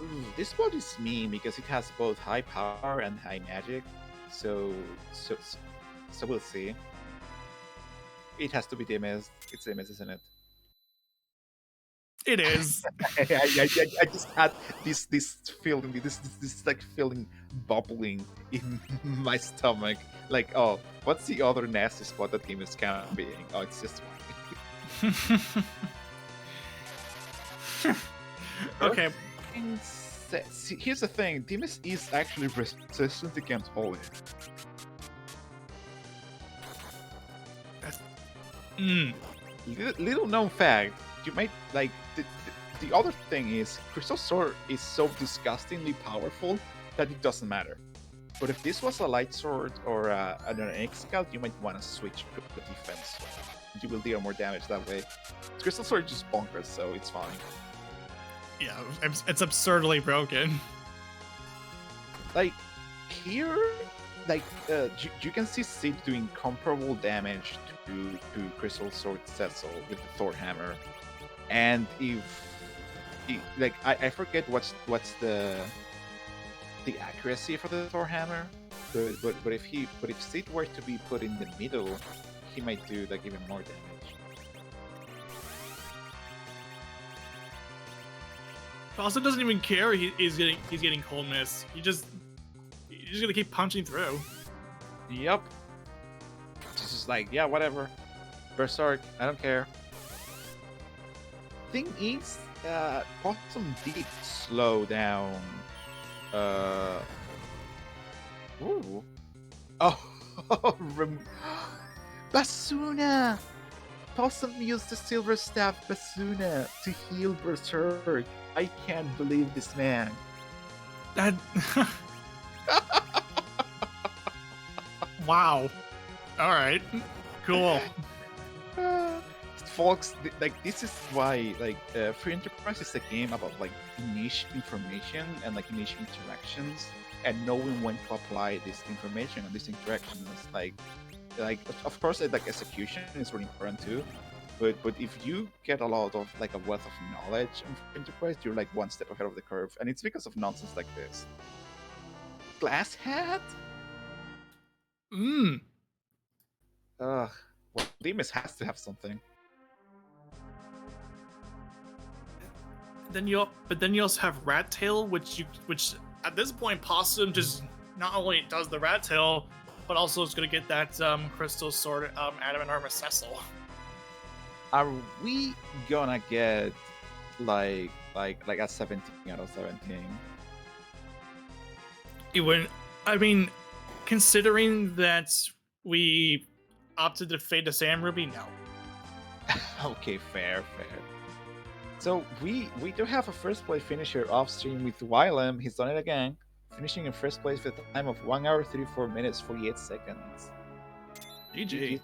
Ooh, this spot is mean because it has both high power and high magic. So we'll see. It has to be Demes. It's Demes, isn't it? It is. I just had this feeling, this like feeling bubbling in my stomach. Like, oh, what's the other nasty spot that game is camping? Oh, it's just Okay. See, here's the thing: Demus is actually resistant against holy. Mm. Little known fact, you might like the other thing is Crystal Sword is so disgustingly powerful that it doesn't matter. But if this was a light sword or an X scout, you might want to switch to the defense. You will deal more damage that way. Crystal Sword is just bonkers, so it's fine. Yeah, it's absurdly broken. Like here, like you can see Sid doing comparable damage to Crystal Sword Cecil with the Thor hammer, and if like I forget what's the accuracy for the Thor hammer, but if Sid were to be put in the middle, he might do like even more damage. Also doesn't even care he's getting cold miss. He's just gonna keep punching through. Yep. This is like, yeah, whatever. Berserk, I don't care. Thing is, Possum did slow down. Ooh. Oh, Basuna! Possum used the Silver Staff Basuna to heal Berserk. I can't believe this man. That. Wow. All right. Cool. Folks, like this is why like Free Enterprise is a game about like niche information and like niche interactions and knowing when to apply this information and this interaction is like of course like execution is really important too, but if you get a lot of like a wealth of knowledge on Free Enterprise, you're like one step ahead of the curve, and it's because of nonsense like this. Glass hat? Mmm. Ugh. Well, Demus has to have something. Then you also have Rat Tail, which at this point Possum just not only does the Rat Tail, but also is gonna get that Crystal Sword Adamant Armor Cecil. Are we gonna get like a 17 out of 17? It would. I mean, considering that we opted to fade to Sam Ruby, no. Okay, fair. So we do have a first place finisher off stream with Wylem. He's done it again, finishing in first place with a time of 1 hour 34 minutes 48 seconds. GG.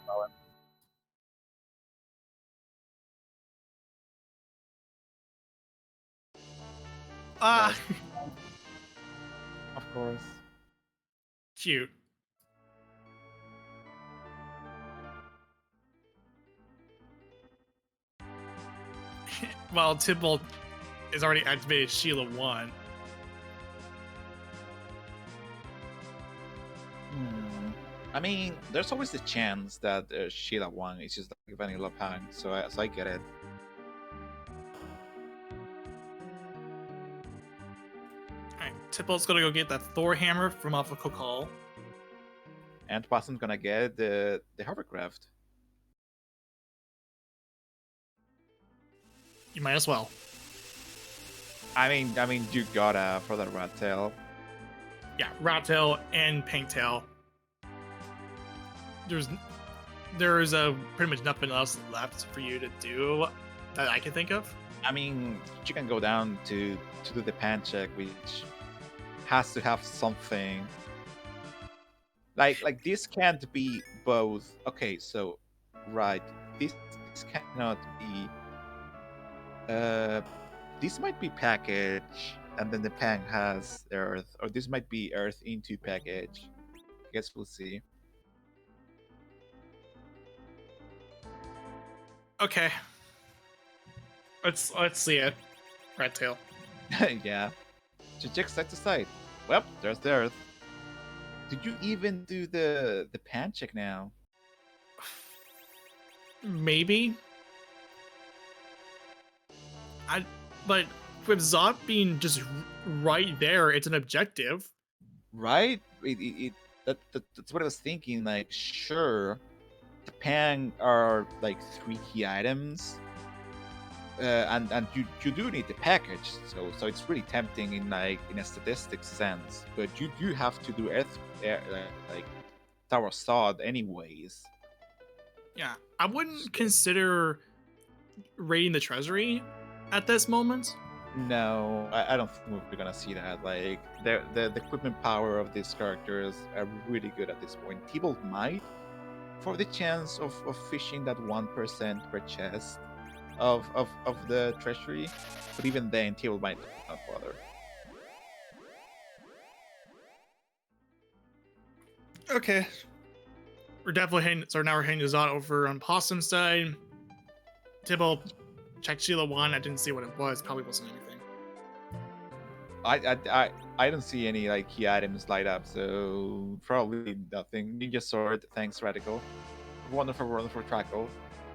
Wylem. Of course. Cute. Well, Tybalt is already activated Sheila 1. I mean, there's always the chance that Sheila 1 is just like vanilla Pang, so I get it. Alright, Tybalt's gonna go get that Thor hammer from off of Kokal. And Possum's gonna get the hovercraft. You might as well. I mean, you gotta for the Rat Tail. Yeah, Rat Tail and Pink Tail. There's pretty much nothing else left for you to do that I can think of. I mean, you can go down to do the pan check, which has to have something. Like this can't be both. Okay, so right, this cannot be. This might be package, and then the pan has Earth, or this might be Earth into package. I guess we'll see. Okay. Let's see it. Rat Tail. Yeah. To check side to side. Well, there's the Earth. Did you even do the pan check now? Maybe. But with Zot being just right there, it's an objective. Right? That's what I was thinking. Like, sure, Japan are like 3 key items, and you do need the package, so it's really tempting in a statistics sense. But you do have to do like Tower Sod anyways. Yeah, I wouldn't consider raiding the treasury at this moment. No, I don't think we're gonna see that. Like the equipment power of these characters are really good at this point. People might for the chance of fishing that 1% per chest of the treasury, but even then Table might not bother. Okay. We're definitely heading, so now we're heading to Zot over on Possum side. Tibble, check Sheila 1. I didn't see what it was. Probably wasn't anything. I don't see any like key items light up, so probably nothing. Ninja sword, thanks Radical. Wonderful trackle.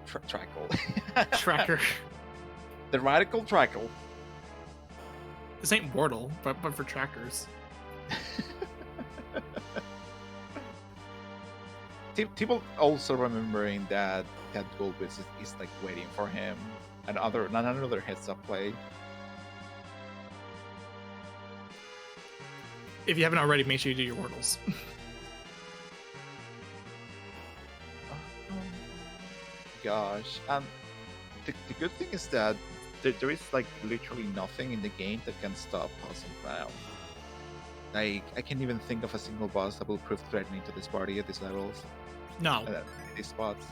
Trackle. Tracker. The Radical Trackle. This ain't Wordle, but for trackers. People also remembering that Goldwitz is like waiting for him. Another heads up play. If you haven't already, make sure you do your Wordles. Gosh, the good thing is that there is like literally nothing in the game that can stop Possum now. Like I can't even think of a single boss that will prove threatening to this party at these levels. No, At these spots.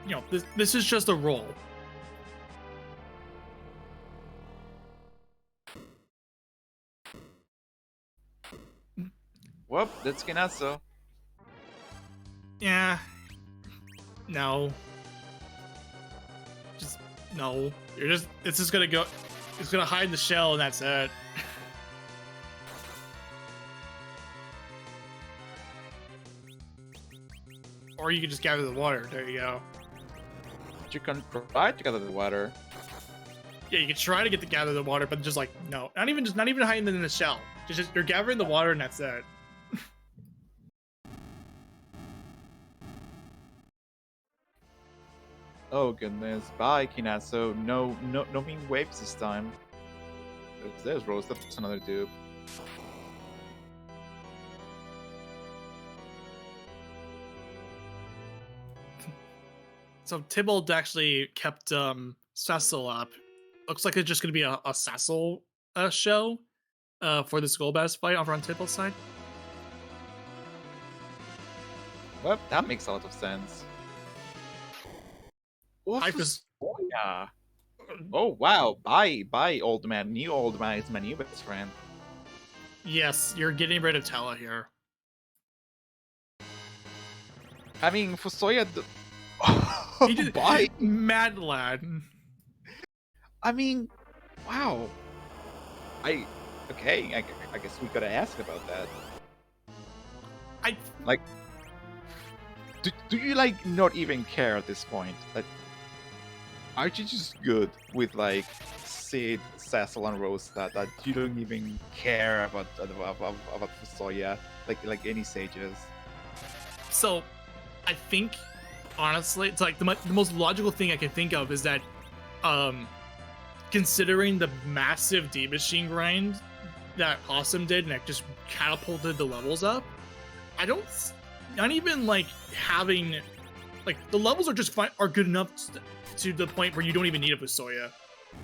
you know, this is just a roll. Whoop, that's Genatsu. Yeah. No. Just no. It's just gonna go. It's gonna hide the shell and that's it. Or you can just gather the water. There you go. But you can try to gather the water. Yeah, you can try to gather the water, but just like no, not even hiding it in the shell. Just you're gathering the water and that's it. Oh goodness, bye Kinatsu. No mean waves this time. There's Rose, that's another dupe. So Tybalt actually kept Cecil up. Looks like it's just gonna be a Cecil show for the Skullbass fight over on Tybalt's side. Well, that makes a lot of sense. Yeah. Oh wow, bye old man. New old man is my new best friend. Yes, you're getting rid of Tella here. I mean, Fusoya. He just, Bye. Mad lad. I mean, wow. Okay. I guess we gotta ask about that. Like, do you like not even care at this point? Like, aren't you just good with like Sid, Cecil, and Rose that you don't even care about Fusoya like any sages? So, I think honestly, it's like the most logical thing I can think of is that, considering the massive D machine grind that Possum did and it just catapulted the levels up, not even like having, like the levels are just fine, are good enough to the point where you don't even need a Fusoya.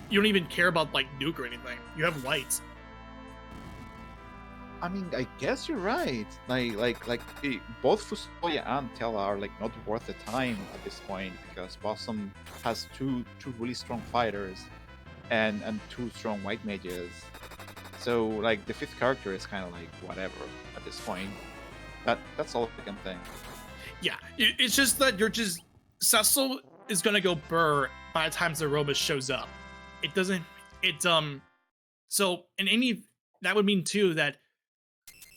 You don't even care about like Nuke or anything. You have lights. I mean, I guess you're right. Both Fusoya and Tella are like not worth the time at this point because Possum has two really strong fighters, and 2 strong white mages. So like the 5th character is kind of like whatever at this point. That's all I can think. Yeah, it's just that Cecil is gonna go burr by the time Zerobus shows up. It doesn't. So that would mean too that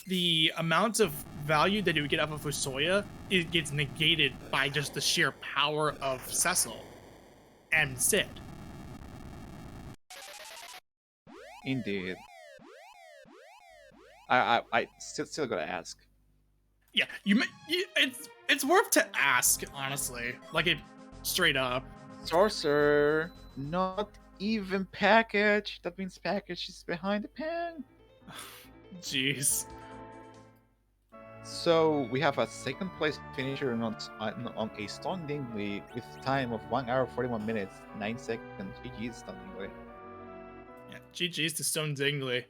the amount of value that you would get off of Fusoya, it gets negated by just the sheer power of Cecil and Sid. Indeed. I still gotta ask. Yeah, it's worth to ask, honestly. Like it straight up. Sorcerer, not even package. That means package is behind the pan. Jeez. So we have a second place finisher on a stunningly with time of 1 hour 41 minutes 9 seconds. GG stunningly. Yeah, GG's to Stone Dingley.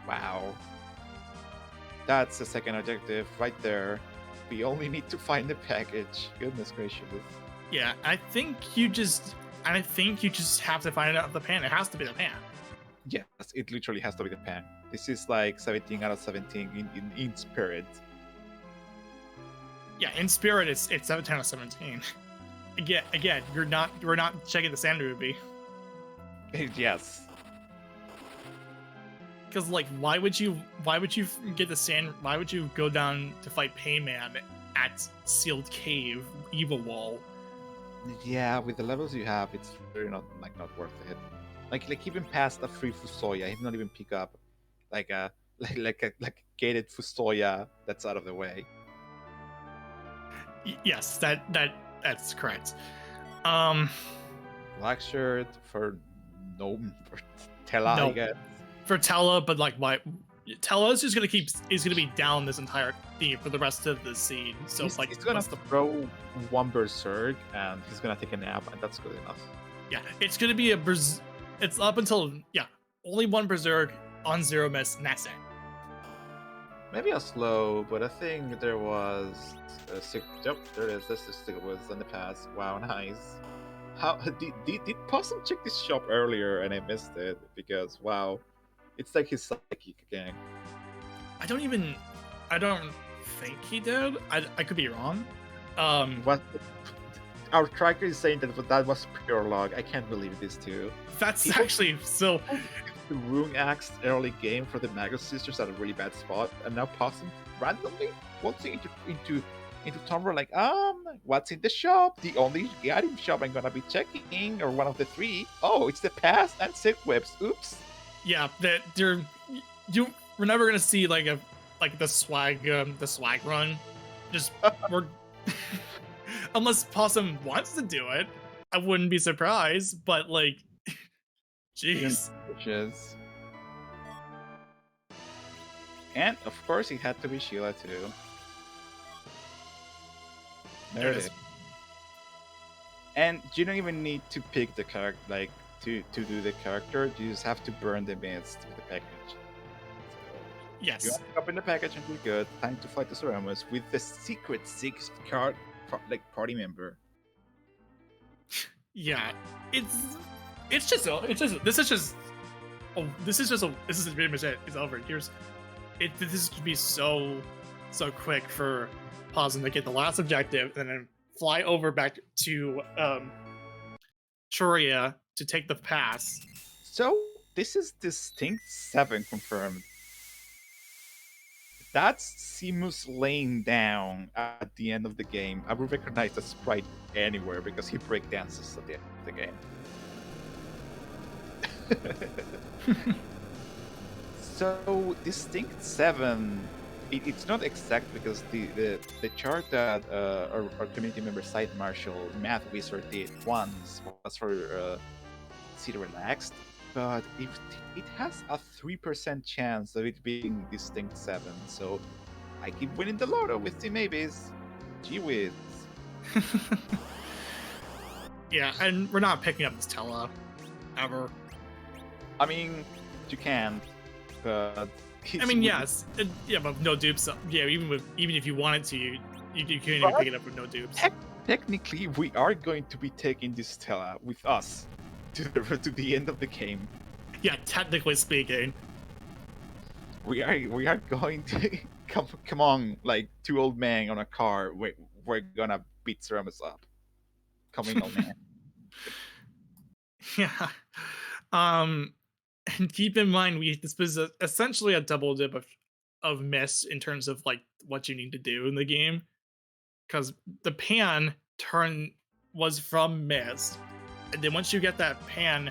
Wow. That's the second objective right there. We only need to find the package. Goodness gracious. Yeah, I think you just have to find out the pan. It has to be the pan. Yes, it literally has to be the pan. This is like 17 out of 17 in spirit. Yeah, in spirit it's 17 out of 17. Again, we're not checking the sand movie. Yes. Because like, why would you get the sand? Why would you go down to fight Payman at Sealed Cave, Evil Wall? Yeah, with the levels you have, it's really not worth it. Like even past a free Fusoya, I have not even pick up like a gated Fusoya that's out of the way. Yes, that's correct. Black shirt for Tella, No. I guess. For Tella, but like why? Tella is just gonna be down this entire theme for the rest of the scene. So he's like, gonna throw one berserk and he's gonna take a nap, and that's good enough. Yeah, it's gonna be it's up until only one berserk on 0 miss, and that's it. Maybe a slow, but I think there was a yep, there it is. This was in the past. Wow, nice. How did Possum check this shop earlier and I missed it because wow, it's like his psychic again. I don't think he did. I could be wrong. What? Our tracker is saying that was pure luck. I can't believe this too. That's actually so. The Rune Axe early game for the Magus Sisters at a really bad spot, and now Possum randomly waltzing into Tomra like, what's in the shop? The only item shop I'm gonna be checking, or one of the three. Oh, it's the pass and silk whips. Oops. Yeah, that we're never gonna see like the swag run. Just we're unless Possum wants to do it, I wouldn't be surprised. But like, jeez. And of course, it had to be Sheila too. There it is. And you don't even need to pick the character, like to do the character. You just have to burn the mist with the package. So, yes. You pick up in the package and we're good. Time to fight the Soramus with the secret 6 card party member. Yeah, this is pretty much it. It's over. This could be so quick for Possum to get the last objective and then fly over back to Choria to take the pass. So this is Distinct 7 confirmed. That's Seamus laying down at the end of the game. I would recognize the sprite anywhere because he breakdances at the end of the game. So Distinct 7, it's not exact because the chart that our community member Side Marshal Math Wizard did once was for City Relaxed, but it has a 3% chance of it being Distinct 7, so I keep winning the lotto with the maybes. Gee whiz. Yeah, and we're not picking up this Tella ever. I mean, you can, but I mean, yes, but no dupes. Yeah, even if you wanted to, you can't even pick it up with no dupes. Technically, we are going to be taking this Stella with us to the end of the game. Yeah, technically speaking, we are going to come on, like 2 old men on a car. We're gonna beat Ceramus up. Coming old man. Yeah. And keep in mind, this was essentially a double dip of miss in terms of like what you need to do in the game, because the pan turn was from mist, and then once you get that pan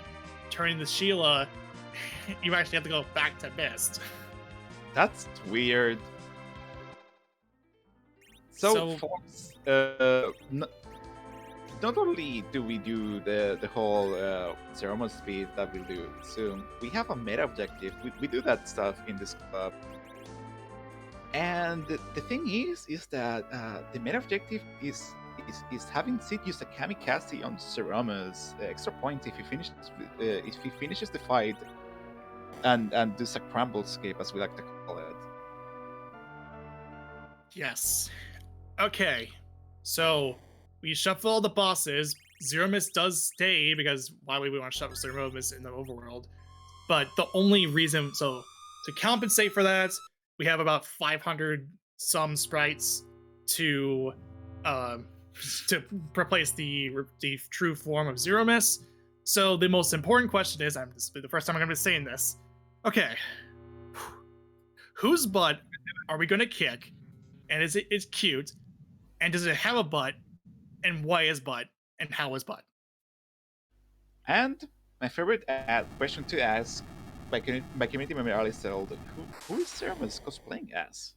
turning the Sheila you actually have to go back to Mist. That's weird. So, folks, not only do we do the whole ceremony speed that we'll do soon, we have a meta objective. We do that stuff in this club. And the thing is that the meta objective is having Sid use a kamikaze on Cerama's extra point if he finishes the fight and does a crumble escape, as we like to call it. Yes. Okay. So we shuffle all the bosses. Zero Mist does stay because why would we want to shuffle Zero Mist in the overworld? But the only reason, so to compensate for that, we have about 500 some sprites to replace the true form of Zero Mist. So the most important question is, this will be the first time I'm going to be saying this. Okay, whose butt are we going to kick? And is it cute? And does it have a butt? And why is butt? And how is butt? And my favorite question to ask by community member Ali Seld, who is Ceramus cosplaying as?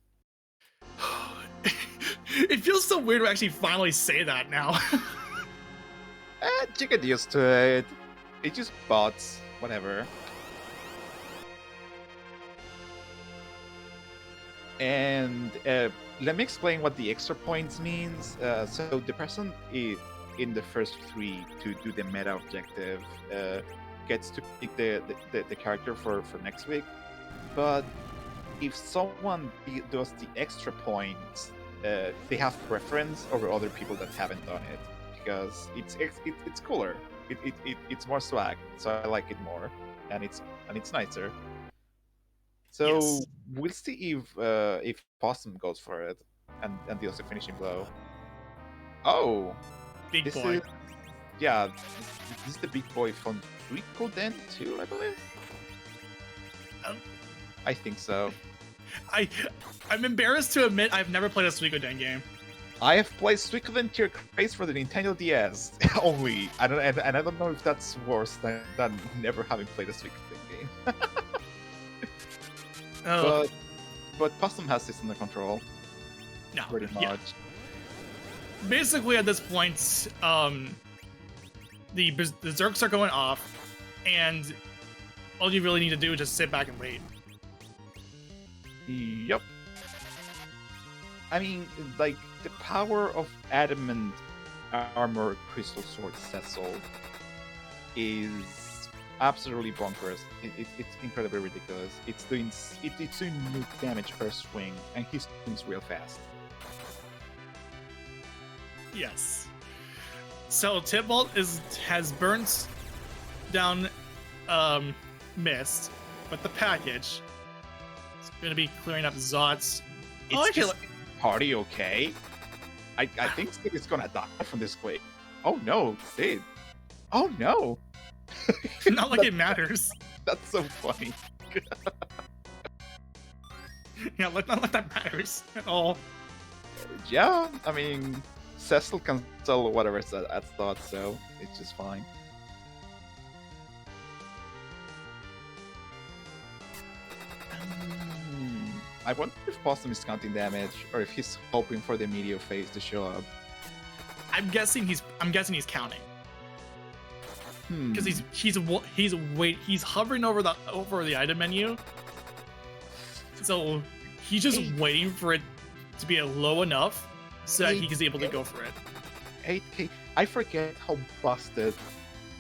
It feels so weird to actually finally say that now. You get used to it. It's just bots, whatever. And let me explain what the extra points means. So the person in the first 3 to do the meta objective gets to pick the character for next week. But if someone does the extra points, they have preference over other people that haven't done it because it's cooler. It's more swag, so I like it more, and it's nicer. So Yes. we'll see if Possum goes for it and deals the finishing blow. Oh, Big this boy. is yeah, this is the big boy from Suikoden too, I believe. Um, I think so. I'm embarrassed to admit I've never played a Suikoden game. I have played Suikoden Tier Craze for the Nintendo DS only. I don't know if that's worse than never having played a Suikoden game. Oh But Possum has this under control, no! pretty much. Yeah. Basically, at this point, the Zerks are going off, and all you really need to do is just sit back and wait. Yep. I mean, like, the power of Adamant Armor Crystal Sword Cecil is absolutely bonkers. It's incredibly ridiculous. It's doing nuke damage per swing, and he swings real fast. Yes. So Tibalt has burnt down Mist with the package. It's gonna be clearing up Zots. It's just party okay. I think Sid is gonna die from this quake. Oh no, Sid. Oh no. Not like it matters. That's so funny. Yeah, not like that matters at all. Yeah, I mean, Cecil can sell whatever it's at thought, so it's just fine. I wonder if Possum is counting damage, or if he's hoping for the meteor phase to show up. I'm guessing he's counting. Because he's hovering over the item menu, so he's just waiting for it to be low enough so that he's able to go for it. 8k. I forget how busted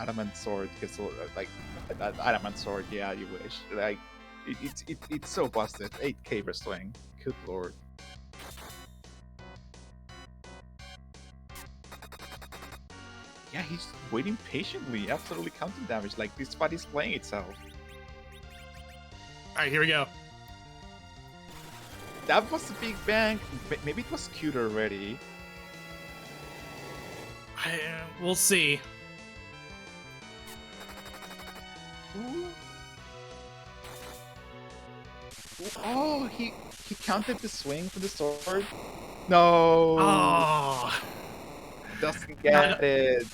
Adamant Sword gets. Like Adamant Sword, yeah, you wish. Like it's so busted. 8k per swing. Good lord. Yeah, he's waiting patiently, absolutely counting damage. Like this fight is playing itself. Alright, here we go. That was a big bang. Maybe it was cute already. We'll see. Ooh. Oh, he counted the swing for the sword. No. Oh. Doesn't get it.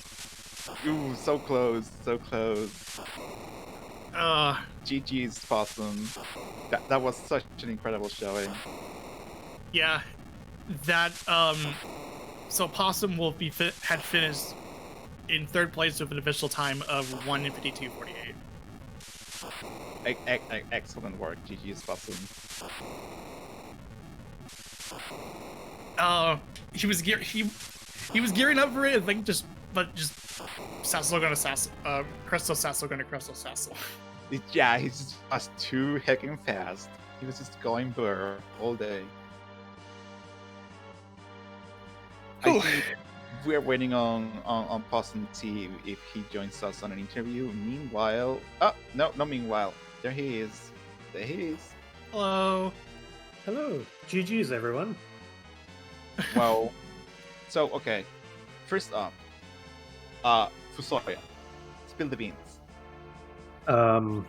Ooh, so close, so close. GG's Possum. That was such an incredible showing. Yeah, that so Possum will be had finished in third place with an official time of 1:52:48. Excellent work, GG's Possum. He was gearing up for it. I think just Sassel gonna Sassel, Crystal Sassel gonna Crystal Sassel. Yeah, he's just too heckin' fast. He was just going burr all day. I think we're waiting on Possum to see if he joins us on an interview. Meanwhile, no, meanwhile. There he is. Hello. Hello. GG's, everyone. Well, so okay. First up, Fusoya. Spill the beans. I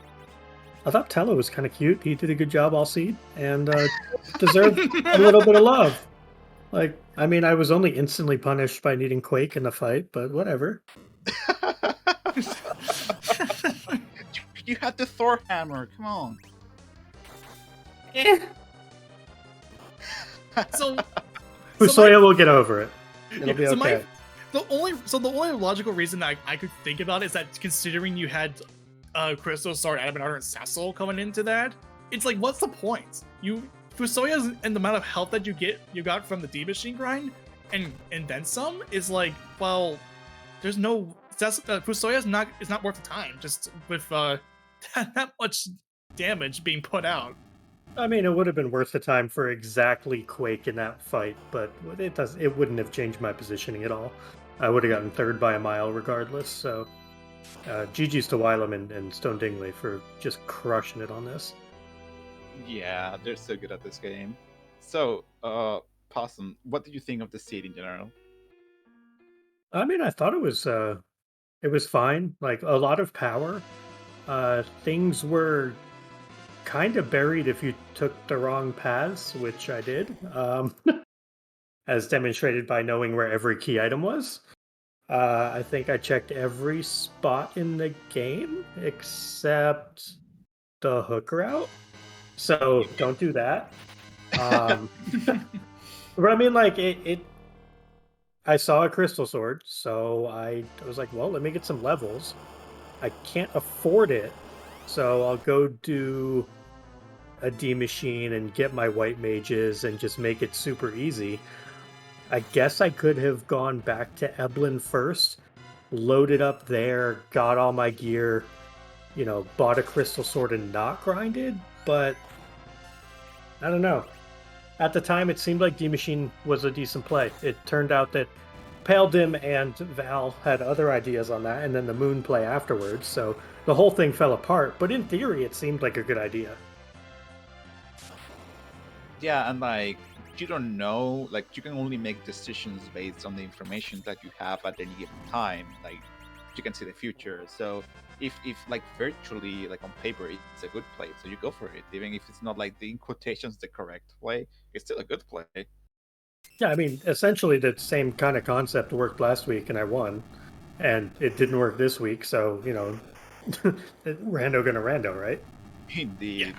thought Tello was kind of cute. He did a good job all seed and deserved a little bit of love. Like, I mean, I was only instantly punished by needing Quake in the fight, but whatever. You had the Thor hammer. Come on. So Fusoya will get over it. It'll be so okay. The only logical reason that I could think about is that considering you had Crystal, Sword, Adamant Armor, and Sassel coming into that, it's like, what's the point? Fusoya and the amount of health that you got from the D Machine grind, and then some is like, well, there's no Fusoya is not worth the time just with that much damage being put out. I mean, it would have been worth the time for exactly Quake in that fight, but it wouldn't have changed my positioning at all. I would have gotten third by a mile regardless, so GG's to Wylam and Stone Dingley for just crushing it on this. Yeah, they're so good at this game. So, Possum, what did you think of the seed in general? I mean, I thought it was fine. Like, a lot of power. Things were kind of buried if you took the wrong paths, which I did, as demonstrated by knowing where every key item was. I think I checked every spot in the game except the hook route. So don't do that. But I mean, like, I saw a crystal sword, so I was like, well, let me get some levels. I can't afford it, so I'll go do a D machine and get my white mages and just make it super easy. I guess I could have gone back to Eblin first, loaded up there, got all my gear, bought a crystal sword and not grinded, but I don't know. At the time, it seemed like D Machine was a decent play. It turned out that Pale Dim and Val had other ideas on that, and then the Moon play afterwards, so the whole thing fell apart, but in theory, it seemed like a good idea. Yeah, and like, you don't know, like, you can only make decisions based on the information that you have at any given time. Like, you can see the future. So if like virtually, like on paper, it's a good play, so you go for it. Even if it's not like in quotations the correct play, it's still a good play. Yeah, I mean, essentially the same kind of concept worked last week, and I won, and it didn't work this week. So rando gonna rando, right? Indeed.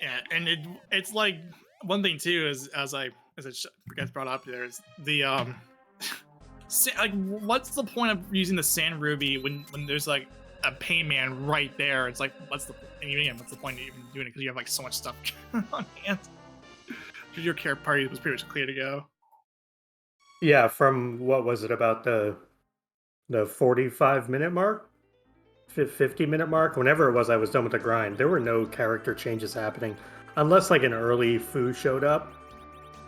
Yeah, and it's like, one thing too is as I forget brought up there is the like, what's the point of using the Sand Ruby when there's like a Pain Man right there? It's like, what's the point of even doing it, because you have like so much stuff on hand? Because your care party was pretty much clear to go. Yeah, from what was it, about the 45-minute mark? 50-minute mark? Whenever it was, I was done with the grind. There were no character changes happening. Unless like an early Fu showed up.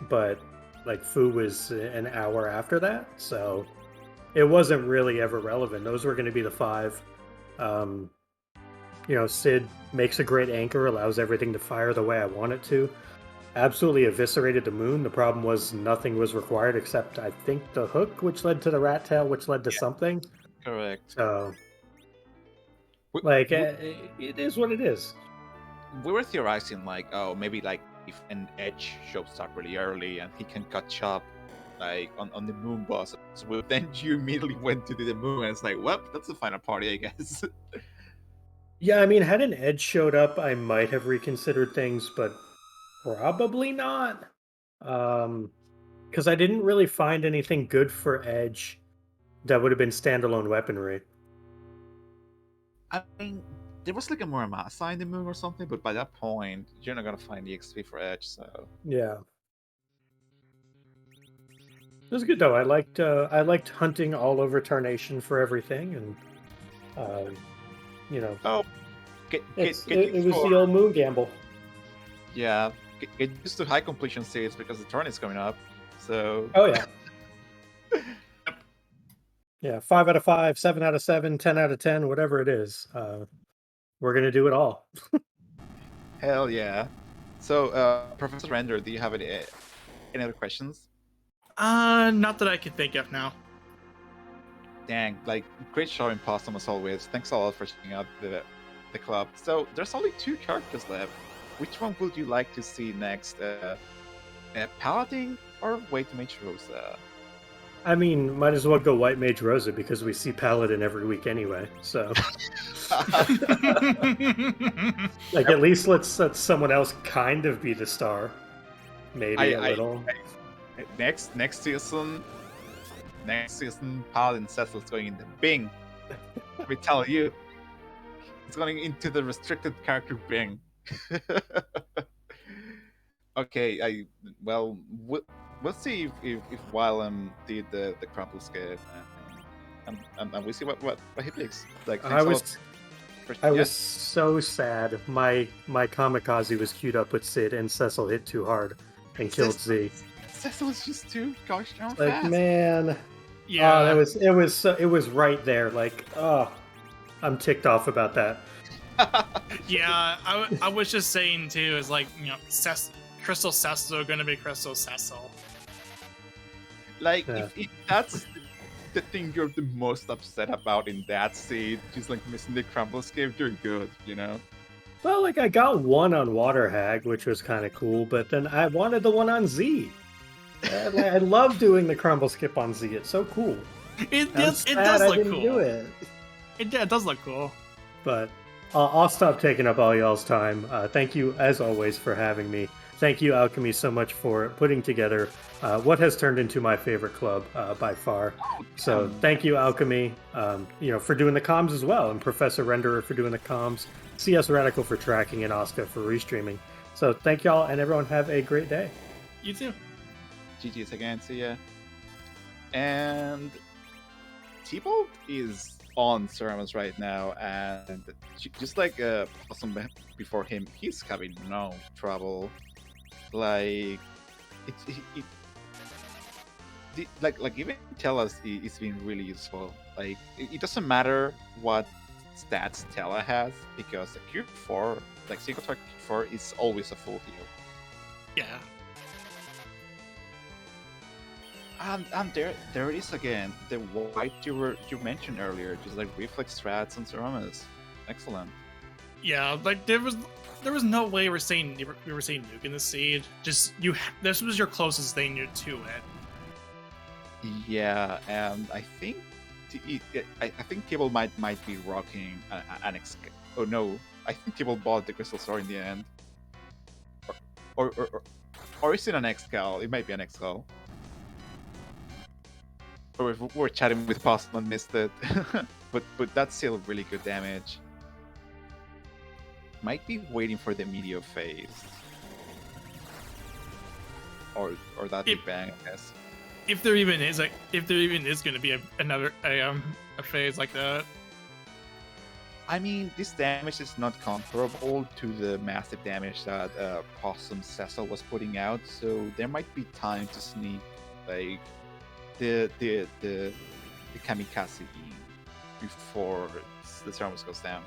But like Fu was an hour after that. So it wasn't really ever relevant. Those were going to be the 5. Sid makes a great anchor, allows everything to fire the way I want it to. Absolutely eviscerated the Moon. The problem was nothing was required except, I think, the hook, which led to the rat tail, which led to something. Correct. So, it is what it is. We were theorizing, like, oh, maybe like if an Edge shows up really early and he can catch up, like on the Moon boss So then you immediately went to the moon, and it's like, well, that's the final party, I guess. Yeah, I mean, had an Edge showed up, I might have reconsidered things, but probably not. Because I didn't really find anything good for Edge that would have been standalone weaponry. I mean, there was like a Muramasa in the moon or something, but by that point, you're not gonna find the XP for Edge, so. Yeah. It was good though. I liked hunting all over Tarnation for everything, and you know, Oh, get it used was the for, old moon gamble. yeah, get used to high completion states because the turn is coming up. So Oh yeah. Yeah, 5 out of 5, 7 out of 7, 10 out of 10, whatever it is. We're gonna do it all. hell yeah. So, Professor Render, do you have any other questions? Not that I can think of now. Dang, like great showing, Possum as always. Thanks a lot for checking out the club. So there's only 2 characters left. Which one would you like to see next? Paladin or White Mage Rosa? I mean, might as well go White Mage Rosa because we see Paladin every week anyway. So, like, at least let's let someone else kind of be the star. Maybe a little. Next season, Paladin Cecil's going in the Bing. Let me tell you, it's going into the restricted character Bing. Okay, we'll see if Wylam did the crumple skip, and we see what he picks. Like, I was so sad. My kamikaze was queued up with Sid, and Cecil hit too hard and killed Z. Cecil was just too gosh darn Like, fast. man, Yeah, it was right there. Like, oh, I'm ticked off about that. yeah. I was just saying too. Is like, you know, Crystal Cecil are gonna be Crystal Cecil. Like, Yeah. if that's the thing you're the most upset about in that seed, just like missing the crumble skip, you're good, you know. Well, like, I got one on Water Hag, which was kind of cool, but then I wanted the one on Z. I love doing the crumble skip on Z. It's so cool. It I'm does sad I look didn't cool. do it. It does look cool. But I'll stop taking up all y'all's time. Thank you, as always, for having me. Thank you, Alchemy, so much for putting together what has turned into my favorite club by far. So thank you, Alchemy, for doing the comms as well, and Professor Renderer for doing the comms, CS Radical for tracking, and Oscar for restreaming. So thank y'all, and everyone have a great day. You too. GG's again, see ya. And T-Bolt is on Ceramus right now, and just like Awesome before him, he's having no trouble. Like, like even tell us it's been really useful. Like, it doesn't matter what stats Tella has, because the Q4, like single target Q4, is always a full heal. Yeah. And there it is again, the white you mentioned earlier, just like reflex strats and Ceramus. Excellent. Yeah, like there was no way we were saying nuke in the seed. Just this was your closest thing to it. Yeah, and I think I think Table might be rocking an X. Oh no, I think Table bought the Crystal Sword in the end. Or is it an X-Cal? It might be an X-Cal. Or if we're chatting with Postal and missed it. but that's still really good damage. Might be waiting for the Meteor phase. Or that Big Bang, I guess. If there even is going to be another phase like that. I mean, this damage is not comparable to the massive damage that Possum Cecil was putting out, so there might be time to sneak like the kamikaze in before the Ceramus goes down.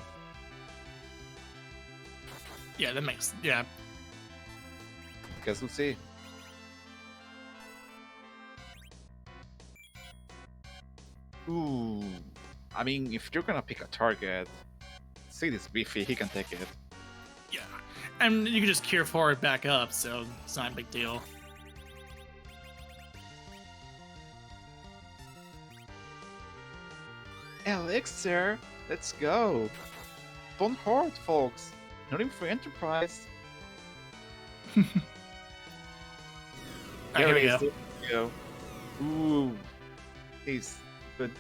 Yeah, that makes Guess we'll see. Ooh, I mean, if you're gonna pick a target, see this beefy, he can take it. Yeah, and you can just cure forward back up, so it's not a big deal. Elixir, let's go. Don't hoard, folks. Not even for Enterprise. Here we it go. is. There we go. Ooh, it's but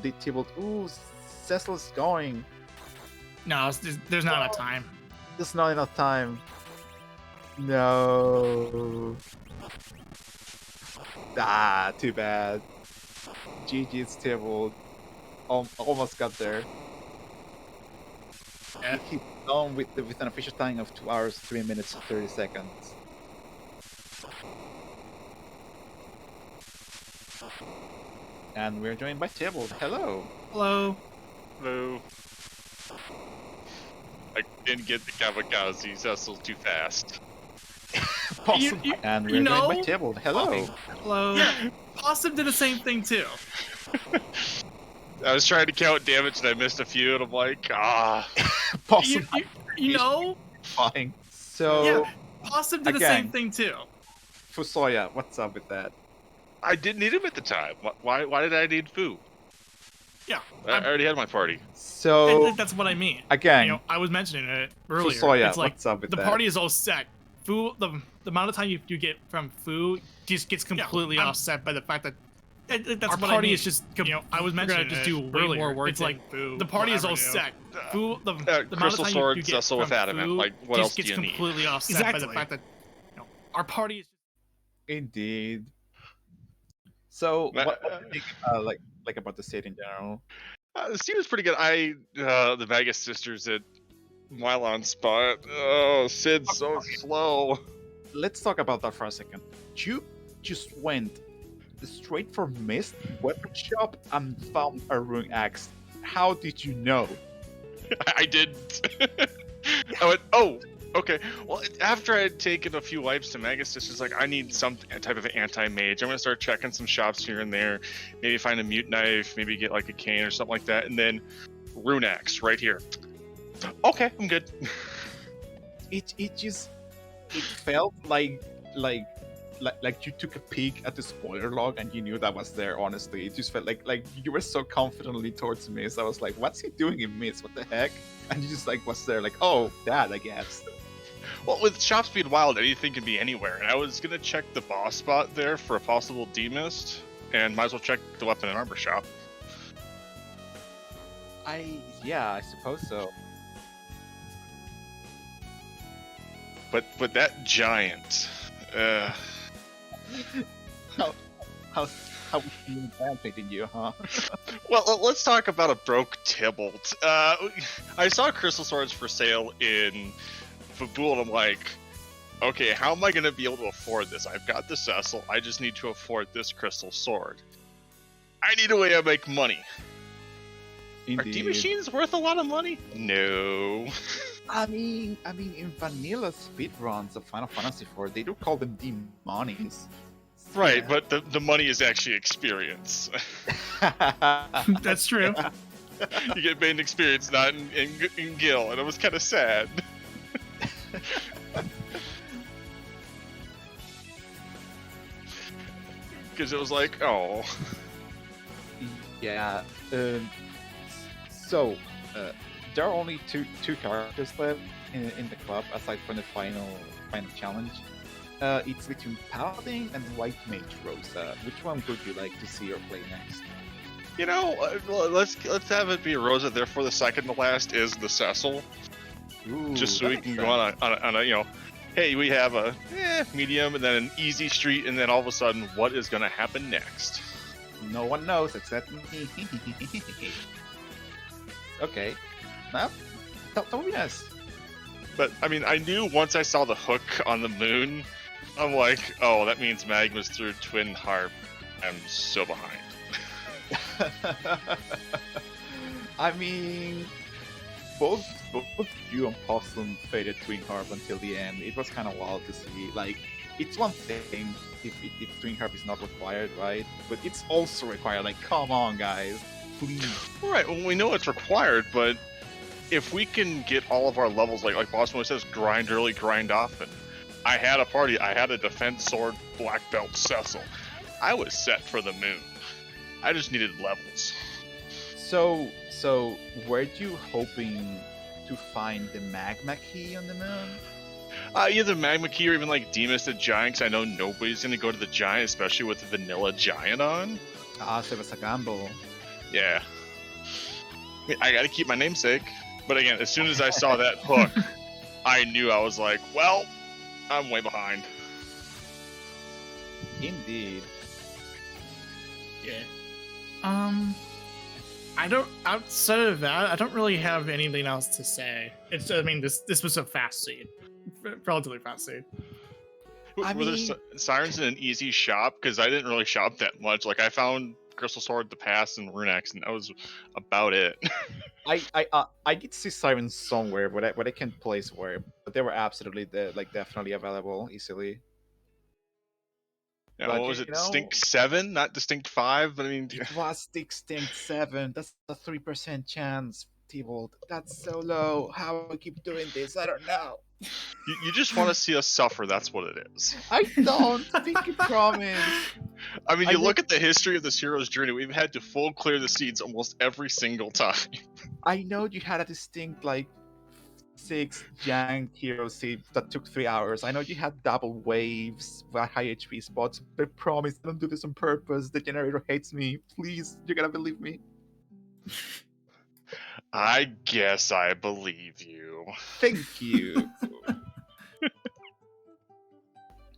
they tabled. Ooh, Cecil's going. No, there's not enough time. There's not enough time. No. Ah, too bad. GG's tabled. Almost got there. Yeah. He's done with an official time of 2 hours, 3 minutes, 30 seconds. And we're joined by Table. Hello. Hello. Hello. I didn't get the kamikaze Cecil too fast. Awesome. And we're joined by Table. Hello. Hello. Yeah, Possum did the same thing too. I was trying to count damage and I missed a few, and I'm like, Possum. You know? Fine. So, Yeah, Possum did the same thing too. Fusoya, what's up with that? I didn't need him at the time. Why did I need Fu? Yeah, I already had my party. So, that's what I mean. Again, you know, I was mentioning it earlier. Fusoya, it's like what's up with the that? party is all set. Fu, the amount of time you get from Fu just gets completely offset by the fact that that's our what party I mean. Is just. You know, I was mentioning just do way more work. It's like Fu, the party is all set. Fu, the amount of Crystal time Sword, you get Cecil with from Adamant. Fu Like, what else just do you gets need? completely offset by the fact that our party is. Indeed. So, what do you think, like about the set in general? The scene was pretty good. The Vegas sisters at Mylon spot. Oh, Sid's so slow. Let's talk about that for a second. You just went straight for Mist weapon shop and found a rune axe. How did you know? I didn't. I went, oh, okay. Well, after I had taken a few wipes to Magus, it's just like, I need some type of anti-mage. I'm going to start checking some shops here and there. Maybe find a mute knife, maybe get like a cane or something like that. And then rune axe right here. Okay, I'm good. It felt like you took a peek at the spoiler log and you knew that was there. Honestly, it just felt like you were so confidently towards Mist. I was like, what's he doing in Mist? What the heck? And you just like was there like, oh, that I guess. Well, with Shop Speed Wild, anything can be anywhere, and I was gonna check the boss spot there for a possible demist, and might as well check the weapon and armor shop. I suppose so. But that giant, How was he implanting you, huh? Well, let's talk about a broke Tybalt. I saw crystal swords for sale in Fabul, and I'm like, okay, how am I going to be able to afford this? I've got the Cecil, I just need to afford this crystal sword. I need a way to make money. Indeed. Are D-Machines worth a lot of money? No. I mean, in vanilla speedruns of Final Fantasy IV, they do call them D-Monies. Right, but the money is actually experience. That's true. You get paid in experience, not in gil, and it was kind of sad. Because it was like, oh. Yeah. So, there are only two characters left in the club aside from the final challenge. It's between Paladin and White Mage Rosa. Which one would you like to see or play next? You know, let's have it be Rosa. Therefore, the second to last is the Cecil. Ooh, just so we can go on a you know, hey, we have a medium and then an easy street, and then all of a sudden, what is going to happen next? No one knows except me. Okay. Well, that would be nice. But I mean, I knew once I saw the hook on the moon, I'm like, oh, that means Magma's through Twin Harp. I'm so behind. I mean, both you and Possum faded Twin Harp until the end. It was kind of wild to see. Like, it's one thing if Twin Harp is not required, right? But it's also required. Like, come on, guys, please. Right. Well, we know it's required, but if we can get all of our levels, like Possum always says, grind early, grind often. I had a party. I had a defense sword, black belt Cecil. I was set for the moon. I just needed levels. So were you hoping to find the magma key on the moon? Either Magma Key or even like Demas the Giant, 'cause I know nobody's gonna go to the Giant, especially with the Vanilla Giant on. Ah, so it was a gamble. Yeah. I mean, I gotta keep my namesake. But again, as soon as I saw that hook, I knew I was like, well, I'm way behind. Indeed. Yeah. I don't. Outside of that, I don't really have anything else to say. It's. I mean, this was a fast seed, relatively fast seed. I Were there mean- sirens in an easy shop? Because I didn't really shop that much. Like I found Crystal Sword, the Pass, and Runex, and that was about it. I did see sirens somewhere, but I can't place where. But they were absolutely definitely available easily. Yeah, But what was you it? know- Distinct 7, not Distinct 5. But I mean, It was Extinct 7. That's a 3% chance, T-Bolt. That's so low. How I keep doing this, I don't know. you just want to see us suffer. That's what it is. I don't think you promise. I mean, I you will- look at the history of this hero's journey. We've had to full clear the seeds almost every single time. I know you had a distinct 6 giant hero seed that took 3 hours. I know you had double waves with high HP spots, but I promise I don't do this on purpose. The generator hates me. Please, you gotta believe me. I guess I believe you. Thank you.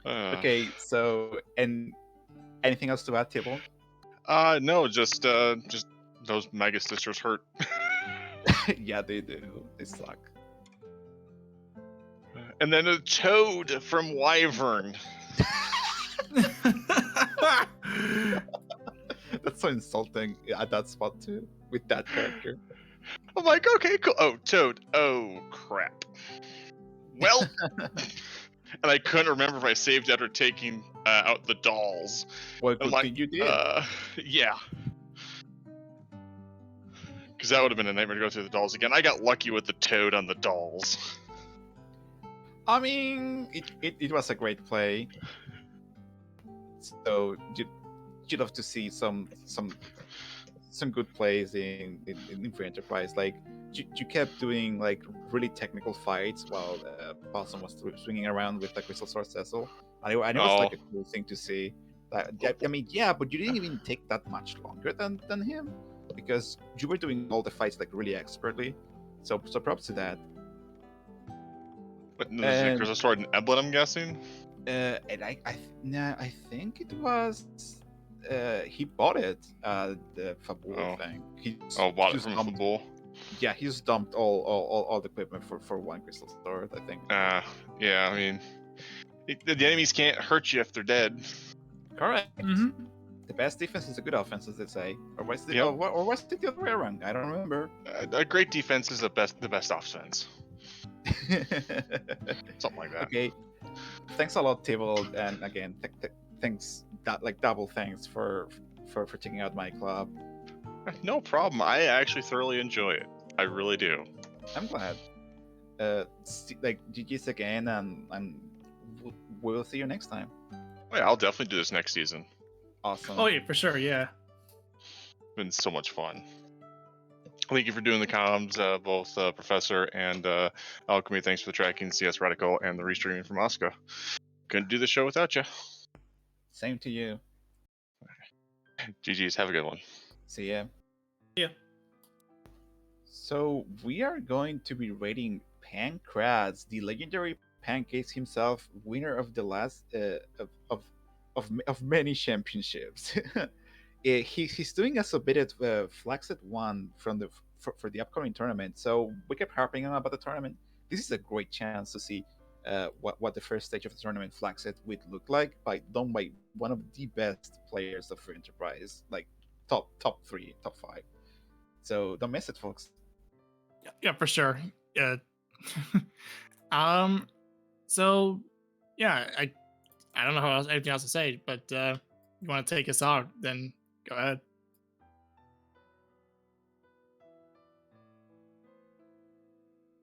Okay. Okay, so and anything else to add, Tibble? No, just those Mega Sisters hurt. Yeah, they do. They suck. And then a Toad from Wyvern. That's so insulting at that spot too, with that character. I'm like, okay, cool. Oh, Toad. Oh, crap. Well, and I couldn't remember if I saved after taking out the dolls. Well, I'm good like, thing you did. yeah. Because that would have been a nightmare to go through the dolls again. I got lucky with the Toad on the dolls. I mean, it was a great play. So you'd love to see some good plays in Free Enterprise. Like you kept doing really technical fights while Possum was swinging around with the Crystal Sword Cecil. And it was like a cool thing to see. I mean, yeah, but you didn't even take that much longer than him, because you were doing all the fights really expertly. So props to that. But there's a Crystal Sword and Eblet, I'm guessing. And I think it was he bought it the Fabul thing. Bought it from Fabul. Yeah, he's dumped all the equipment for one Crystal Sword, I think. Yeah, I mean, the enemies can't hurt you if they're dead. Correct. Mhm. The best defense is a good offense, as they say. Or was it, Yep. or was it the other way around? I don't remember. A great defense is the best offense. Something like that. Okay. Thanks a lot, Table, and again, thanks double thanks for checking out my club. No problem. I actually thoroughly enjoy it. I really do. I'm glad. GG's again, and we'll see you next time. Oh, yeah, I'll definitely do this next season. Awesome. Oh yeah, for sure. Yeah. Been so much fun. Thank you for doing the comms, both Professor and Alchemy. Thanks for the tracking, CS Radical, and the restreaming from Oscar. Couldn't do the show without you. Same to you. GG's. Have a good one. See ya. Yeah. So we are going to be rating Pancrats, the legendary Pancakes himself, winner of the last of many championships. He's doing a submitted Flaxet 1 from for the upcoming tournament. So we kept harping on about the tournament. This is a great chance to see what the first stage of the tournament Flaxet would look like, done by one of the best players of Free Enterprise, like top 3, top 5. So don't miss it, folks. Yeah, for sure. Yeah. So yeah, I don't know anything else to say, but you want to take us out, then go ahead.